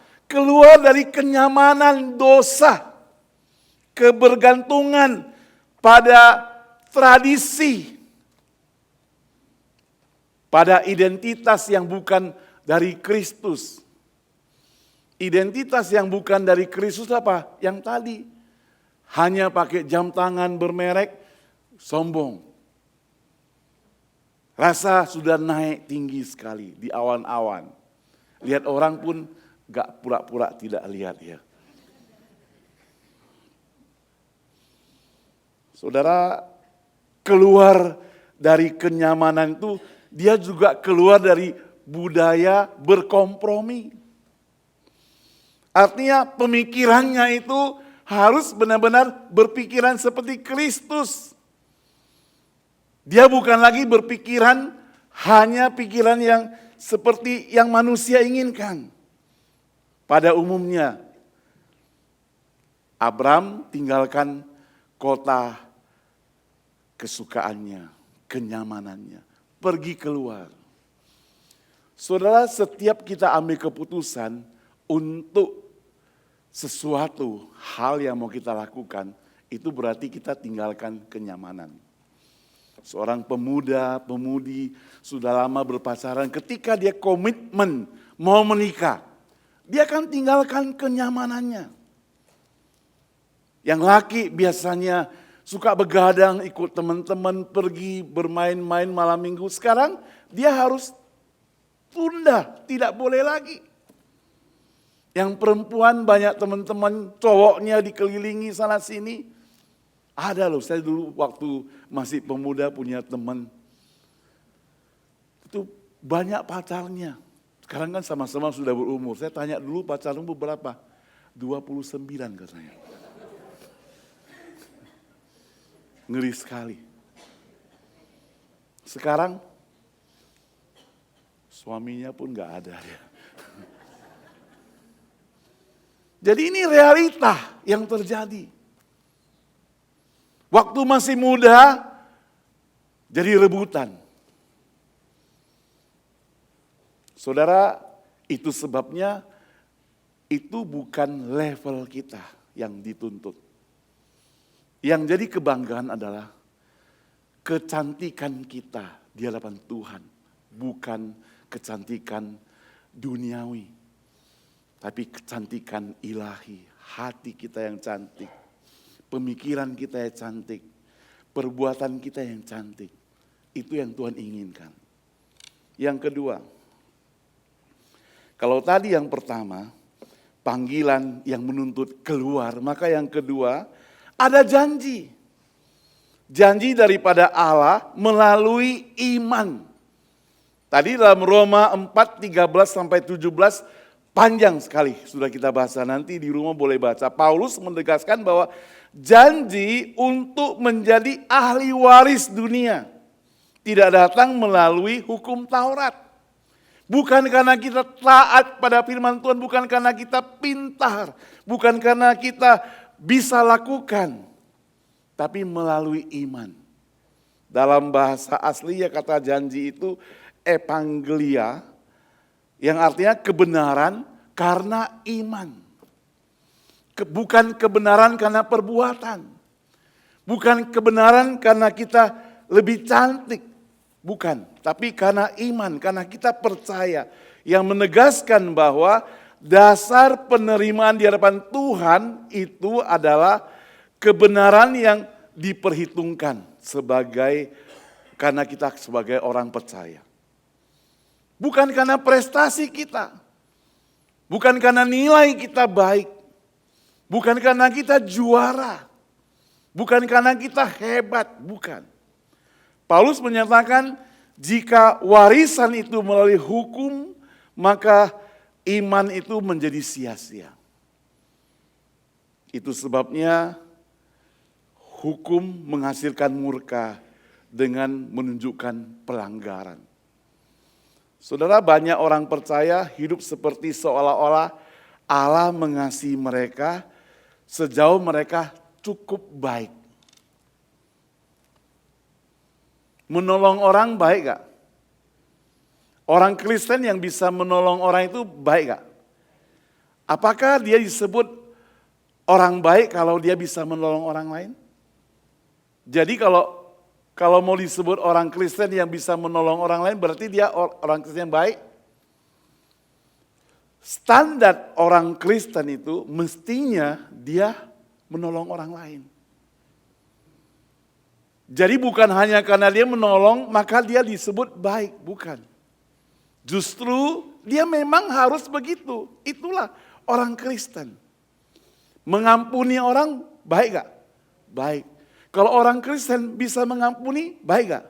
Speaker 5: dari kenyamanan dosa, kebergantungan pada tradisi, pada identitas yang bukan dari Kristus. Identitas yang bukan dari Kristus apa? Yang tadi, hanya pakai jam tangan bermerek, sombong. Rasa sudah naik tinggi sekali di awan-awan. Lihat orang pun gak pura-pura tidak lihat ya. Saudara, keluar dari kenyamanan itu, dia juga keluar dari budaya berkompromi. Artinya pemikirannya itu harus benar-benar berpikiran seperti Kristus. Dia bukan lagi berpikiran hanya pikiran yang seperti yang manusia inginkan. Pada umumnya, Abram tinggalkan kota kesukaannya, kenyamanannya, pergi keluar. Saudara, setiap kita ambil keputusan untuk sesuatu hal yang mau kita lakukan, itu berarti kita tinggalkan kenyamanan. Seorang pemuda, pemudi sudah lama berpacaran, ketika dia komitmen mau menikah, dia akan tinggalkan kenyamanannya. Yang laki biasanya suka begadang, ikut teman-teman pergi bermain-main malam minggu. Sekarang dia harus tunda, tidak boleh lagi. Yang perempuan banyak teman-teman cowoknya dikelilingi sana sini. Ada loh, saya dulu waktu masih pemuda punya teman. Itu banyak pacarnya. Sekarang kan sama-sama sudah berumur. Saya tanya dulu pacarmu berapa? 29 katanya. Ngeri sekali. Sekarang suaminya pun gak ada ya. Jadi ini realita yang terjadi. Waktu masih muda, jadi rebutan. Saudara, itu sebabnya itu bukan level kita yang dituntut. Yang jadi kebanggaan adalah kecantikan kita di hadapan Tuhan. Bukan kecantikan duniawi. Tapi kecantikan ilahi, hati kita yang cantik. Pemikiran kita yang cantik, perbuatan kita yang cantik. Itu yang Tuhan inginkan. Yang kedua, kalau tadi yang pertama, panggilan yang menuntut keluar, maka yang kedua, ada janji. Janji daripada Allah melalui iman. Tadi dalam Roma 4, 13-17, panjang sekali sudah kita baca, nanti di rumah boleh baca. Paulus menegaskan bahwa janji untuk menjadi ahli waris dunia tidak datang melalui hukum Taurat. Bukan karena kita taat pada firman Tuhan, bukan karena kita pintar, bukan karena kita bisa lakukan, tapi melalui iman. Dalam bahasa aslinya kata janji itu evangelia, yang artinya kebenaran karena iman. Bukan kebenaran karena perbuatan. Bukan kebenaran karena kita lebih cantik, bukan. Tapi karena iman, karena kita percaya. Yang menegaskan bahwa dasar penerimaan di hadapan Tuhan itu adalah kebenaran yang diperhitungkan karena kita sebagai orang percaya. Bukan karena prestasi kita. Bukan karena nilai kita baik. Bukan karena kita juara. Bukan karena kita hebat, bukan. Paulus menyatakan jika warisan itu melalui hukum, maka iman itu menjadi sia-sia. Itu sebabnya hukum menghasilkan murka dengan menunjukkan pelanggaran. Saudara, banyak orang percaya hidup seperti seolah-olah Allah mengasihi mereka sejauh mereka cukup baik. Menolong orang baik gak? Orang Kristen yang bisa menolong orang itu baik gak? Apakah dia disebut orang baik kalau dia bisa menolong orang lain? Jadi kalau mau disebut orang Kristen yang bisa menolong orang lain, berarti dia orang Kristen yang baik. Standar orang Kristen itu mestinya dia menolong orang lain. Jadi bukan hanya karena dia menolong, maka dia disebut baik, bukan. Justru dia memang harus begitu. Itulah orang Kristen. Mengampuni orang baik gak? Baik. Kalau orang Kristen bisa mengampuni, baik gak?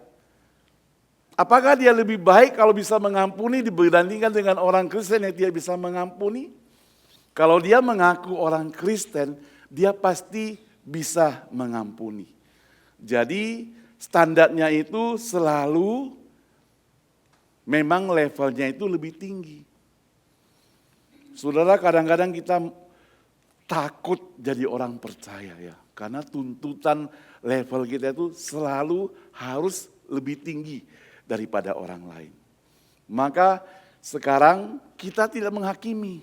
Speaker 5: Apakah dia lebih baik kalau bisa mengampuni dibandingkan dengan orang Kristen yang tidak bisa mengampuni? Kalau dia mengaku orang Kristen, dia pasti bisa mengampuni. Jadi standarnya itu selalu memang levelnya itu lebih tinggi. Saudara, kadang-kadang kita takut jadi orang percaya ya. Karena tuntutan level kita itu selalu harus lebih tinggi daripada orang lain. Maka sekarang kita tidak menghakimi.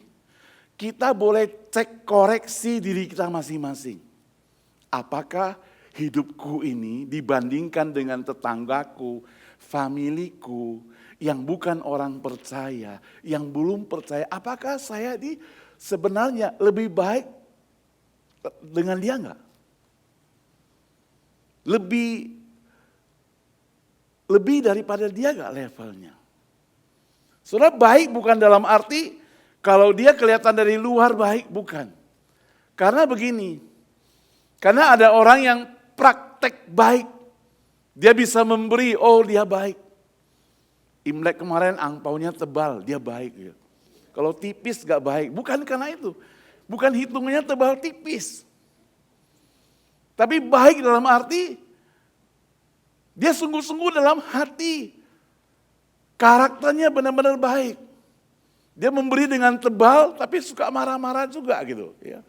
Speaker 5: Kita boleh cek koreksi diri kita masing-masing. Apakah hidupku ini dibandingkan dengan tetanggaku, familiku, yang bukan orang percaya, yang belum percaya, apakah saya sebenarnya lebih baik dengan dia enggak? Lebih daripada dia enggak levelnya? Saudara, baik bukan dalam arti kalau dia kelihatan dari luar baik, bukan. Karena begini, karena ada orang yang praktek baik, dia bisa memberi, oh dia baik. Imlek kemarin angpaunya tebal, dia baik. Ya. Kalau tipis gak baik, bukan karena itu. Bukan hitungannya tebal tipis. Tapi baik dalam arti, dia sungguh-sungguh dalam hati. Karakternya benar-benar baik. Dia memberi dengan tebal, tapi suka marah-marah juga gitu. Ya.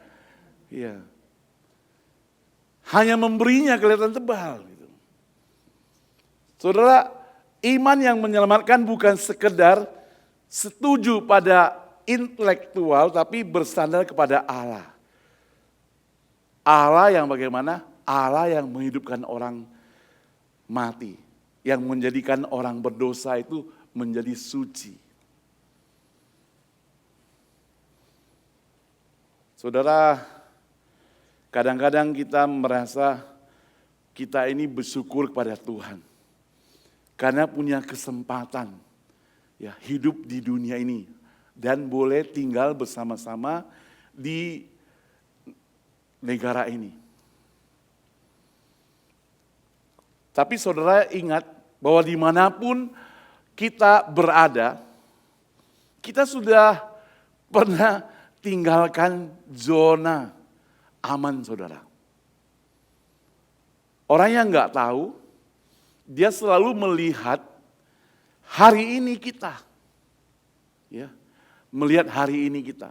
Speaker 5: Ya. Hanya memberinya kelihatan tebal. Gitu. Saudara, iman yang menyelamatkan bukan sekedar setuju pada intelektual, tapi bersandar kepada Allah. Allah yang bagaimana? Allah yang menghidupkan orang mati. Yang menjadikan orang berdosa itu menjadi suci. Saudara, kadang-kadang kita merasa kita ini bersyukur kepada Tuhan. Karena punya kesempatan ya hidup di dunia ini. Dan boleh tinggal bersama-sama di negara ini. Tapi saudara ingat bahwa dimanapun kita berada, kita sudah pernah tinggalkan zona aman saudara. Orang yang nggak tahu, dia selalu melihat hari ini kita. Ya, melihat hari ini kita.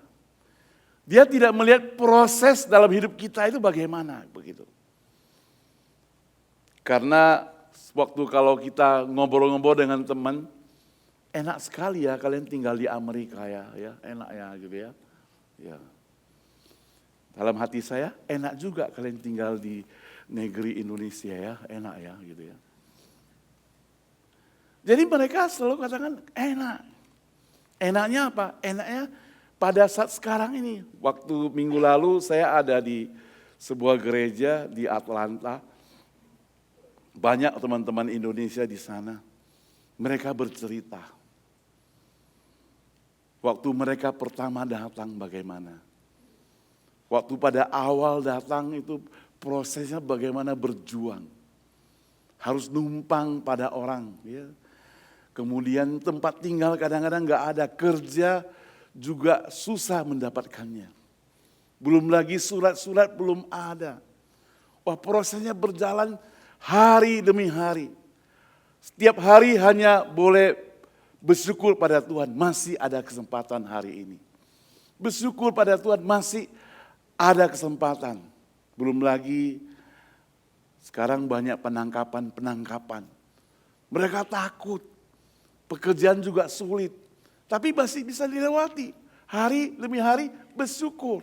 Speaker 5: Dia tidak melihat proses dalam hidup kita itu bagaimana begitu. Karena waktu kalau kita ngobrol-ngobrol dengan teman, enak sekali ya kalian tinggal di Amerika ya, enak ya gitu ya. Ya. Dalam hati saya enak juga kalian tinggal di negeri Indonesia ya, enak ya gitu ya. Jadi mereka selalu katakan enak. Enaknya apa? Enaknya pada saat sekarang ini. Waktu minggu lalu saya ada di sebuah gereja di Atlanta. Banyak teman-teman Indonesia di sana. Mereka bercerita. Waktu mereka pertama datang bagaimana. Waktu pada awal datang itu prosesnya bagaimana berjuang. Harus numpang pada orang. Ya. Kemudian tempat tinggal kadang-kadang gak ada, kerja juga susah mendapatkannya. Belum lagi surat-surat belum ada. Wah, prosesnya berjalan hari demi hari. Setiap hari hanya boleh bersyukur pada Tuhan, masih ada kesempatan hari ini. Bersyukur pada Tuhan, masih ada kesempatan. Belum lagi sekarang banyak penangkapan. Mereka takut. Pekerjaan juga sulit. Tapi masih bisa dilewati. Hari demi hari bersyukur.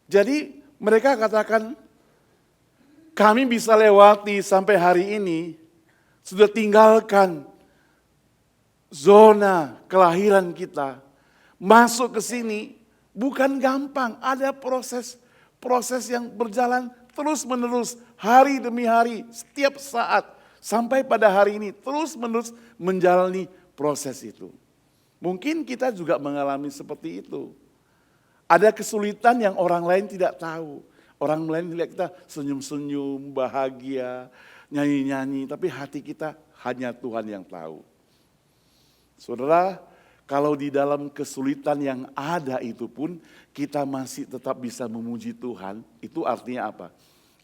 Speaker 5: Jadi mereka katakan, kami bisa lewati sampai hari ini, sudah tinggalkan zona kelahiran kita. Masuk ke sini bukan gampang, ada proses yang berjalan terus menerus, hari demi hari, setiap saat. Sampai pada hari ini terus menerus menjalani proses itu. Mungkin kita juga mengalami seperti itu. Ada kesulitan yang orang lain tidak tahu. Orang lain lihat kita senyum-senyum, bahagia, nyanyi-nyanyi. Tapi hati kita hanya Tuhan yang tahu. Saudara, kalau di dalam kesulitan yang ada itu pun kita masih tetap bisa memuji Tuhan. Itu artinya apa?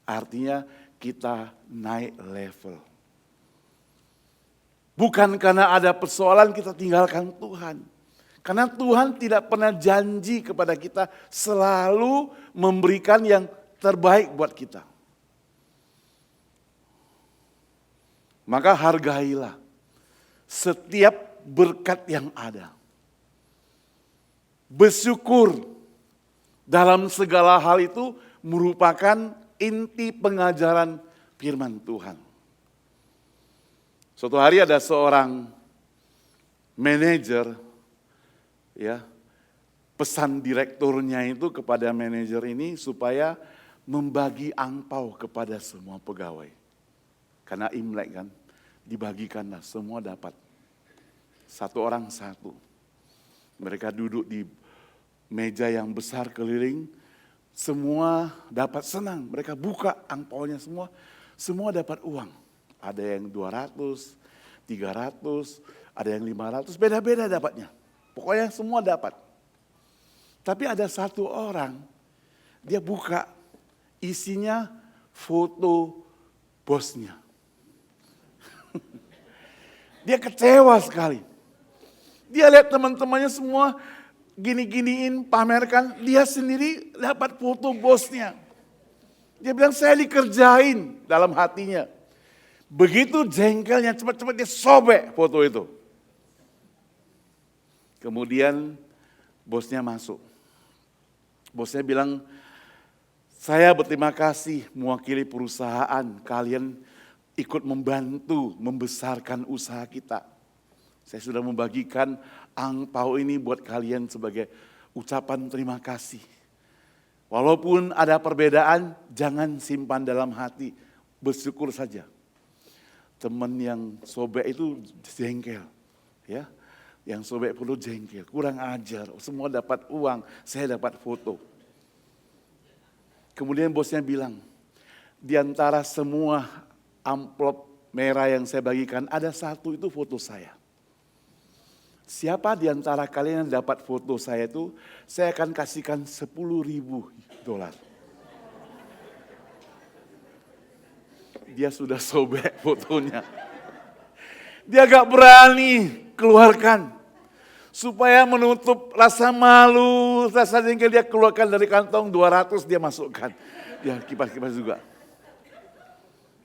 Speaker 5: Artinya kita naik level. Bukan karena ada persoalan kita tinggalkan Tuhan. Karena Tuhan tidak pernah janji kepada kita selalu memberikan yang terbaik buat kita. Maka hargailah setiap berkat yang ada. Bersyukur dalam segala hal itu merupakan inti pengajaran firman Tuhan. Suatu hari ada seorang manajer, ya, pesan direkturnya itu kepada manajer ini supaya membagi angpau kepada semua pegawai. Karena Imlek kan, dibagikanlah semua dapat. Satu orang satu. Mereka duduk di meja yang besar keliling, semua dapat senang. Mereka buka angpaunya semua dapat uang. Ada yang 200, 300, ada yang 500, beda-beda dapatnya. Pokoknya semua dapat. Tapi ada satu orang, dia buka, isinya foto bosnya. Dia kecewa sekali. Dia lihat teman-temannya semua gini-giniin, pamerkan, dia sendiri dapat foto bosnya. Dia bilang, saya dikerjain dalam hatinya. Begitu jengkelnya, cepat-cepat dia sobek foto itu. Kemudian bosnya masuk. Bosnya bilang, saya berterima kasih mewakili perusahaan, kalian ikut membantu membesarkan usaha kita. Saya sudah membagikan angpau ini buat kalian sebagai ucapan terima kasih. Walaupun ada perbedaan, jangan simpan dalam hati, bersyukur saja. Teman yang sobek itu jengkel, ya, yang sobek foto jengkel, kurang ajar, semua dapat uang, saya dapat foto. Kemudian bosnya bilang, di antara semua amplop merah yang saya bagikan, ada satu itu foto saya. Siapa di antara kalian yang dapat foto saya itu, saya akan kasihkan $10,000. Dia sudah sobek fotonya. Dia gak berani keluarkan. Supaya menutup rasa malu, rasa jengkel, dia keluarkan dari kantong 200, dia masukkan. Dia kipas-kipas juga.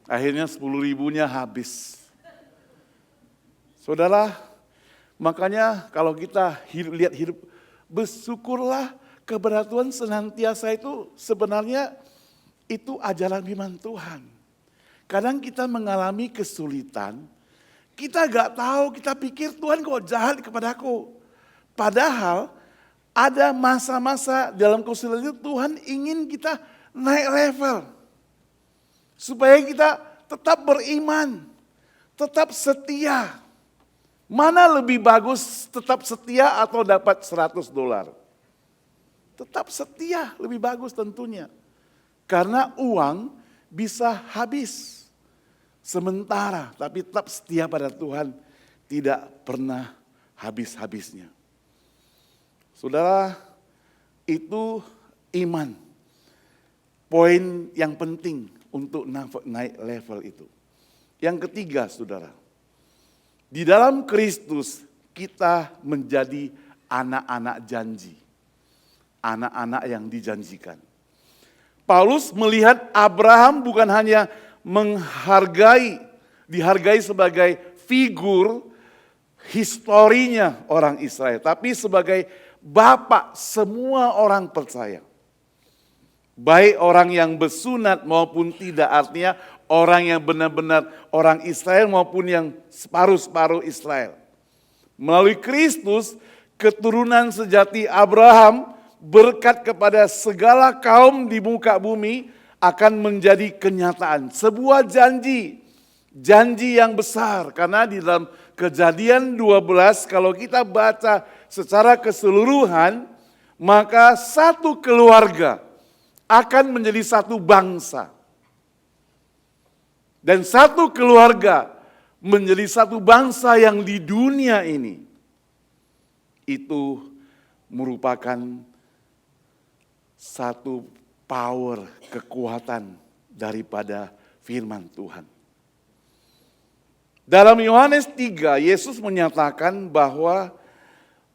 Speaker 5: Akhirnya 10.000-nya habis. Saudara, makanya kalau kita lihat hidup, bersyukurlah kepada Tuhan senantiasa itu sebenarnya Itu ajaran firman Tuhan. Kadang kita mengalami kesulitan, kita gak tahu, kita pikir Tuhan kok jahat kepadaku. Padahal ada masa-masa dalam kesulitan itu Tuhan ingin kita naik level. Supaya kita tetap beriman, tetap setia. Mana lebih bagus tetap setia atau dapat $100? Tetap setia lebih bagus tentunya. Karena uang bisa habis sementara, tapi tetap setia pada Tuhan tidak pernah habis-habisnya. Saudara, itu iman. Poin yang penting untuk naik level itu. Yang ketiga, saudara, di dalam Kristus kita menjadi anak-anak janji. Anak-anak yang dijanjikan. Paulus melihat Abraham bukan hanya dihargai sebagai figur historinya orang Israel, tapi sebagai bapak semua orang percaya. Baik orang yang bersunat maupun tidak, artinya orang yang benar-benar orang Israel maupun yang separuh-separuh Israel. Melalui Kristus, keturunan sejati Abraham berkat kepada segala kaum di muka bumi akan menjadi kenyataan. Sebuah janji yang besar. Karena di dalam Kejadian 12 kalau kita baca secara keseluruhan, maka satu keluarga akan menjadi satu bangsa. Dan satu keluarga menjadi satu bangsa yang di dunia ini. Itu merupakan satu power, kekuatan daripada firman Tuhan. Dalam Yohanes 3, Yesus menyatakan bahwa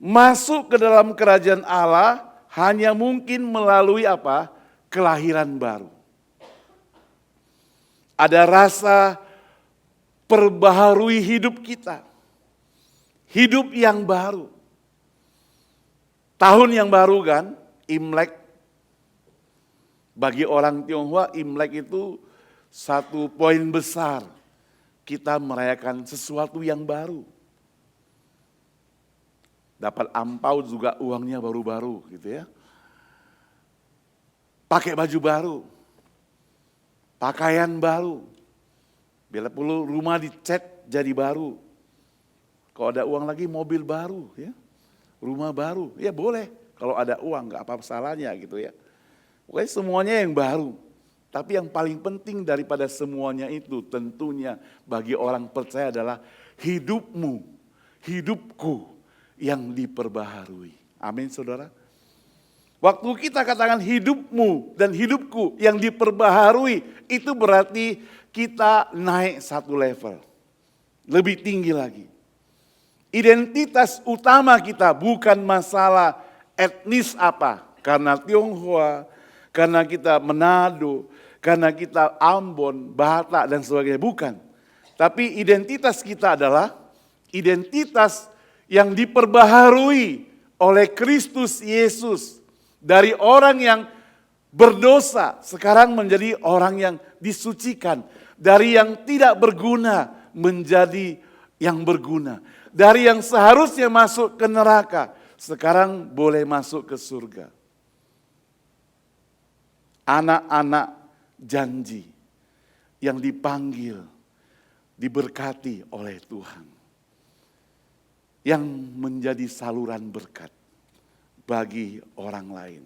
Speaker 5: masuk ke dalam kerajaan Allah hanya mungkin melalui apa? Kelahiran baru. Ada rasa perbaharui hidup kita. Hidup yang baru. Tahun yang baru kan, Imlek. Bagi orang Tionghoa, Imlek itu satu poin besar. Kita merayakan sesuatu yang baru. Dapat ampau juga uangnya baru-baru gitu ya. Pakai baju baru. Pakaian baru. Bila perlu rumah dicat jadi baru. Kalau ada uang lagi mobil baru ya. Rumah baru, ya boleh. Kalau ada uang gak apa-apa salahnya gitu ya. Pokoknya semuanya yang baru. Tapi yang paling penting daripada semuanya itu tentunya bagi orang percaya adalah hidupmu, hidupku yang diperbaharui. Amin saudara. Waktu kita katakan hidupmu dan hidupku yang diperbaharui, itu berarti kita naik satu level. Lebih tinggi lagi. Identitas utama kita bukan masalah etnis apa. Karena Tionghoa, karena kita Manado, karena kita Ambon, Batak dan sebagainya. Bukan. Tapi identitas kita adalah identitas yang diperbaharui oleh Kristus Yesus. Dari orang yang berdosa sekarang menjadi orang yang disucikan. Dari yang tidak berguna menjadi yang berguna. Dari yang seharusnya masuk ke neraka sekarang boleh masuk ke surga. Anak-anak janji yang dipanggil, diberkati oleh Tuhan. Yang menjadi saluran berkat bagi orang lain.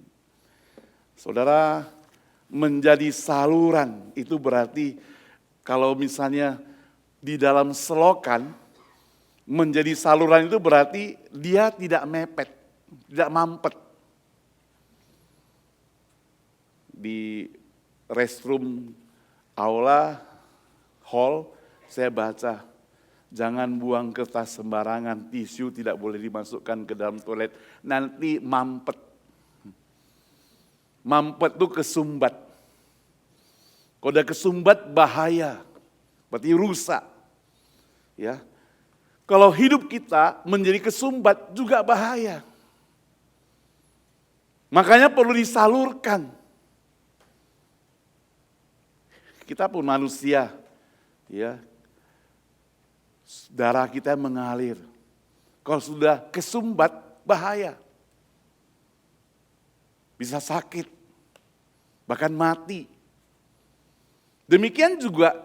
Speaker 5: Saudara, menjadi saluran itu berarti kalau misalnya di dalam selokan, menjadi saluran itu berarti dia tidak mepet, tidak mampet. Di restroom aula, hall, saya baca, jangan buang kertas sembarangan, tisu tidak boleh dimasukkan ke dalam toilet, nanti mampet. Mampet itu kesumbat. Kalau udah kesumbat bahaya, berarti rusak. Ya. Kalau hidup kita menjadi kesumbat juga bahaya. Makanya perlu disalurkan. kita pun manusia, ya, darah kita mengalir. Kalau sudah kesumbat, bahaya. Bisa sakit, bahkan mati. Demikian juga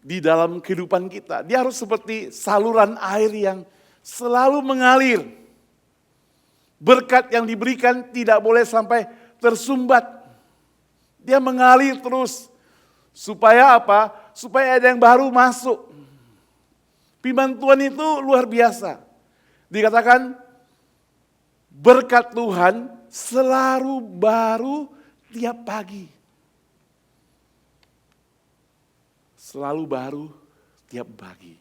Speaker 5: di dalam kehidupan kita. Dia harus seperti saluran air yang selalu mengalir. Berkat yang diberikan tidak boleh sampai tersumbat. Dia mengalir terus. Supaya apa? Supaya ada yang baru masuk. Firman Tuhan itu luar biasa. Dikatakan berkat Tuhan selalu baru tiap pagi. Selalu baru tiap pagi.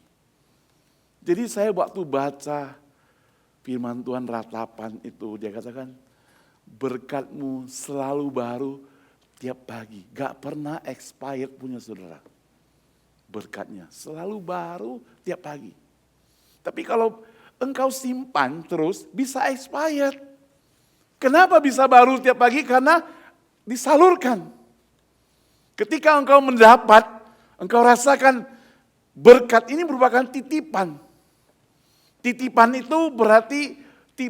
Speaker 5: Jadi saya waktu baca firman Tuhan ratapan itu, dia katakan berkatmu selalu baru tiap pagi. Gak pernah expired punya saudara. Berkatnya selalu baru tiap pagi. Tapi kalau engkau simpan terus bisa expired. Kenapa bisa baru tiap pagi? Karena disalurkan. Ketika engkau mendapat, engkau rasakan berkat ini merupakan titipan. Titipan itu berarti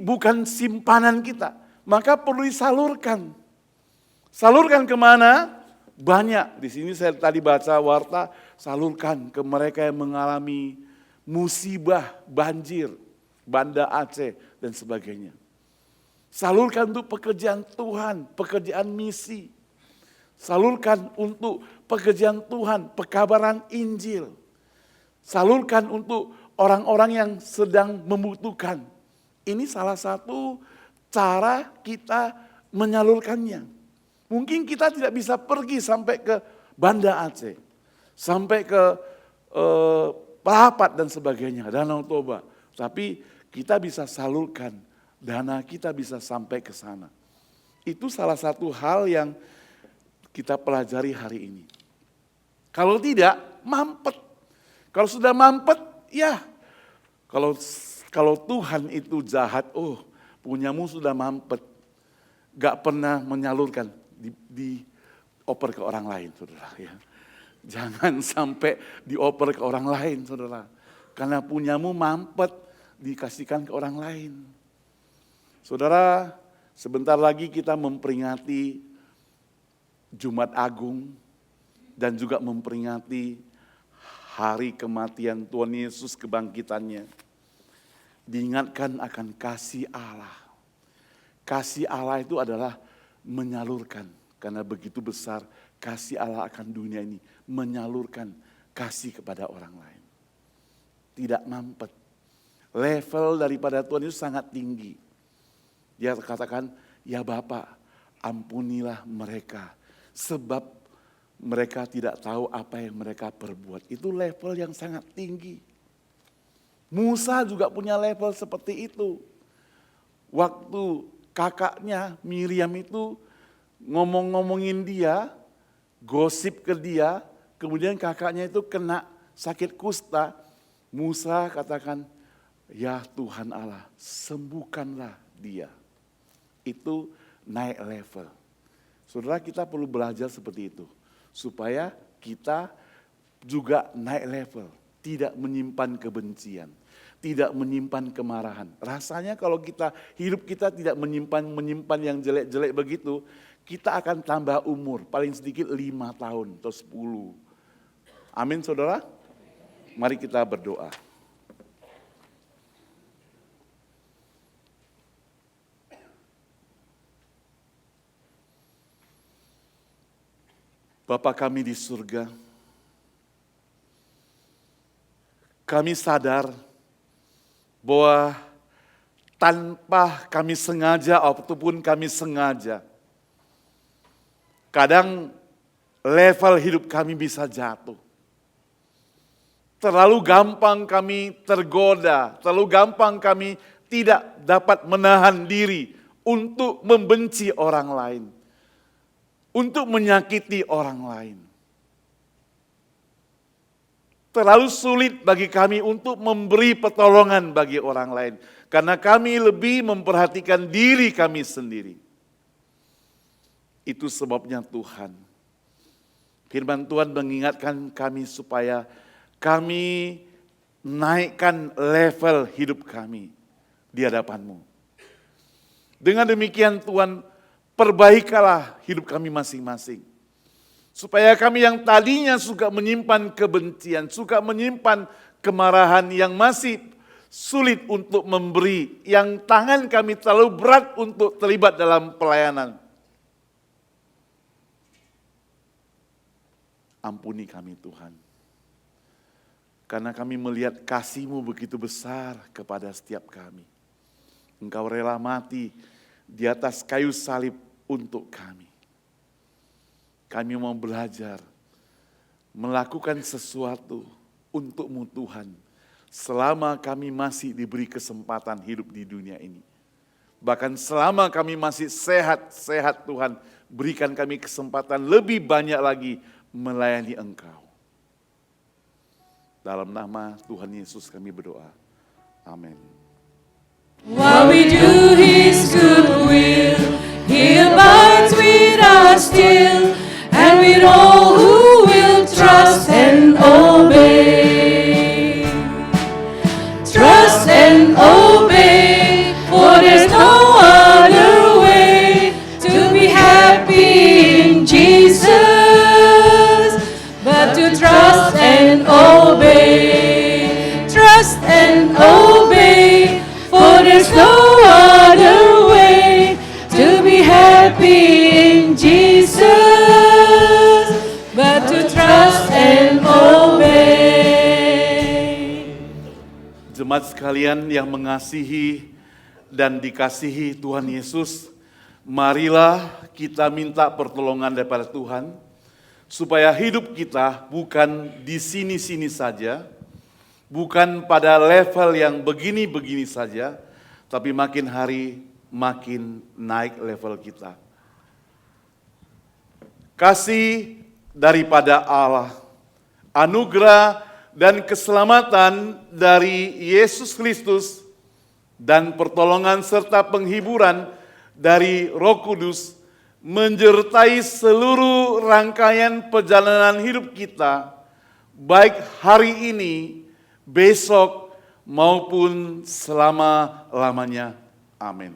Speaker 5: bukan simpanan kita. Maka perlu disalurkan. Salurkan kemana? Banyak. Di sini saya tadi baca warta, salurkan ke mereka yang mengalami musibah, banjir, Banda Aceh dan sebagainya. Salurkan untuk pekerjaan Tuhan, pekerjaan misi. Salurkan untuk pekerjaan Tuhan, pekabaran Injil. Salurkan untuk orang-orang yang sedang membutuhkan. Ini salah satu cara kita menyalurkannya. Mungkin kita tidak bisa pergi sampai ke Banda Aceh, sampai ke Pelapat dan sebagainya, Danau Toba. Tapi kita bisa salurkan, dana kita bisa sampai ke sana. Itu salah satu hal yang kita pelajari hari ini. Kalau tidak, mampet. Kalau sudah mampet, ya. Kalau Tuhan itu jahat, punyamu sudah mampet. Gak pernah menyalurkan, dioper ke orang lain, saudara. Ya. Jangan sampai dioper ke orang lain, saudara. Karena punyamu mampet, dikasihkan ke orang lain. Saudara, sebentar lagi kita memperingati Jumat Agung dan juga memperingati hari kematian Tuhan Yesus, kebangkitannya. Diingatkan akan kasih Allah. Kasih Allah itu adalah menyalurkan, karena begitu besar kasih Allah akan dunia ini, menyalurkan kasih kepada orang lain. Tidak mampet. Level daripada Tuhan itu sangat tinggi. Dia katakan, ya Bapa, ampunilah mereka, sebab mereka tidak tahu apa yang mereka perbuat. Itu level yang sangat tinggi. Musa juga punya level seperti itu. Waktu kakaknya Miriam itu ngomong-ngomongin dia, gosip ke dia, kemudian kakaknya itu kena sakit kusta. Musa katakan, ya Tuhan Allah, sembuhkanlah dia. Itu naik level. Saudara, kita perlu belajar seperti itu. Supaya kita juga naik level. Tidak menyimpan kebencian. Tidak menyimpan kemarahan. Rasanya kalau hidup kita tidak menyimpan yang jelek-jelek begitu, kita akan tambah umur, paling sedikit 5 tahun atau 10. Amin saudara? Mari kita berdoa. Bapa kami di surga, kami sadar bahwa tanpa kami sengaja ataupun kami sengaja, kadang level hidup kami bisa jatuh. Terlalu gampang kami tergoda, terlalu gampang kami tidak dapat menahan diri untuk membenci orang lain, untuk menyakiti orang lain. Terlalu sulit bagi kami untuk memberi pertolongan bagi orang lain. Karena kami lebih memperhatikan diri kami sendiri. Itu sebabnya Tuhan, Firman Tuhan mengingatkan kami supaya kami naikkan level hidup kami di hadapan-Mu. Dengan demikian Tuhan, perbaikilah hidup kami masing-masing. Supaya kami yang tadinya suka menyimpan kebencian, suka menyimpan kemarahan yang masih sulit untuk memberi, yang tangan kami terlalu berat untuk terlibat dalam pelayanan. Ampuni kami Tuhan. Karena kami melihat kasih-Mu begitu besar kepada setiap kami. Engkau rela mati di atas kayu salib untuk kami. Kami mau belajar melakukan sesuatu untuk-Mu Tuhan. Selama kami masih diberi kesempatan hidup di dunia ini. Bahkan selama kami masih sehat-sehat Tuhan, berikan kami kesempatan lebih banyak lagi melayani Engkau. Dalam nama Tuhan Yesus kami berdoa. Amin.
Speaker 4: While we do His good will, He abides with us still, and with all who will trust and obey. Trust and obey, for there's no other way to be happy in Jesus, but to trust and obey. Trust and obey, for there's no other way to be happy in Jesus, but to trust and obey.
Speaker 5: Jemaat sekalian yang mengasihi dan dikasihi Tuhan Yesus, marilah kita minta pertolongan daripada Tuhan, supaya hidup kita bukan di sini-sini saja, bukan pada level yang begini-begini saja, tapi makin hari makin naik level kita. Kasih daripada Allah, anugerah dan keselamatan dari Yesus Kristus, dan pertolongan serta penghiburan dari Roh Kudus menyertai seluruh rangkaian perjalanan hidup kita, baik hari ini, besok, maupun selama-lamanya. Amin.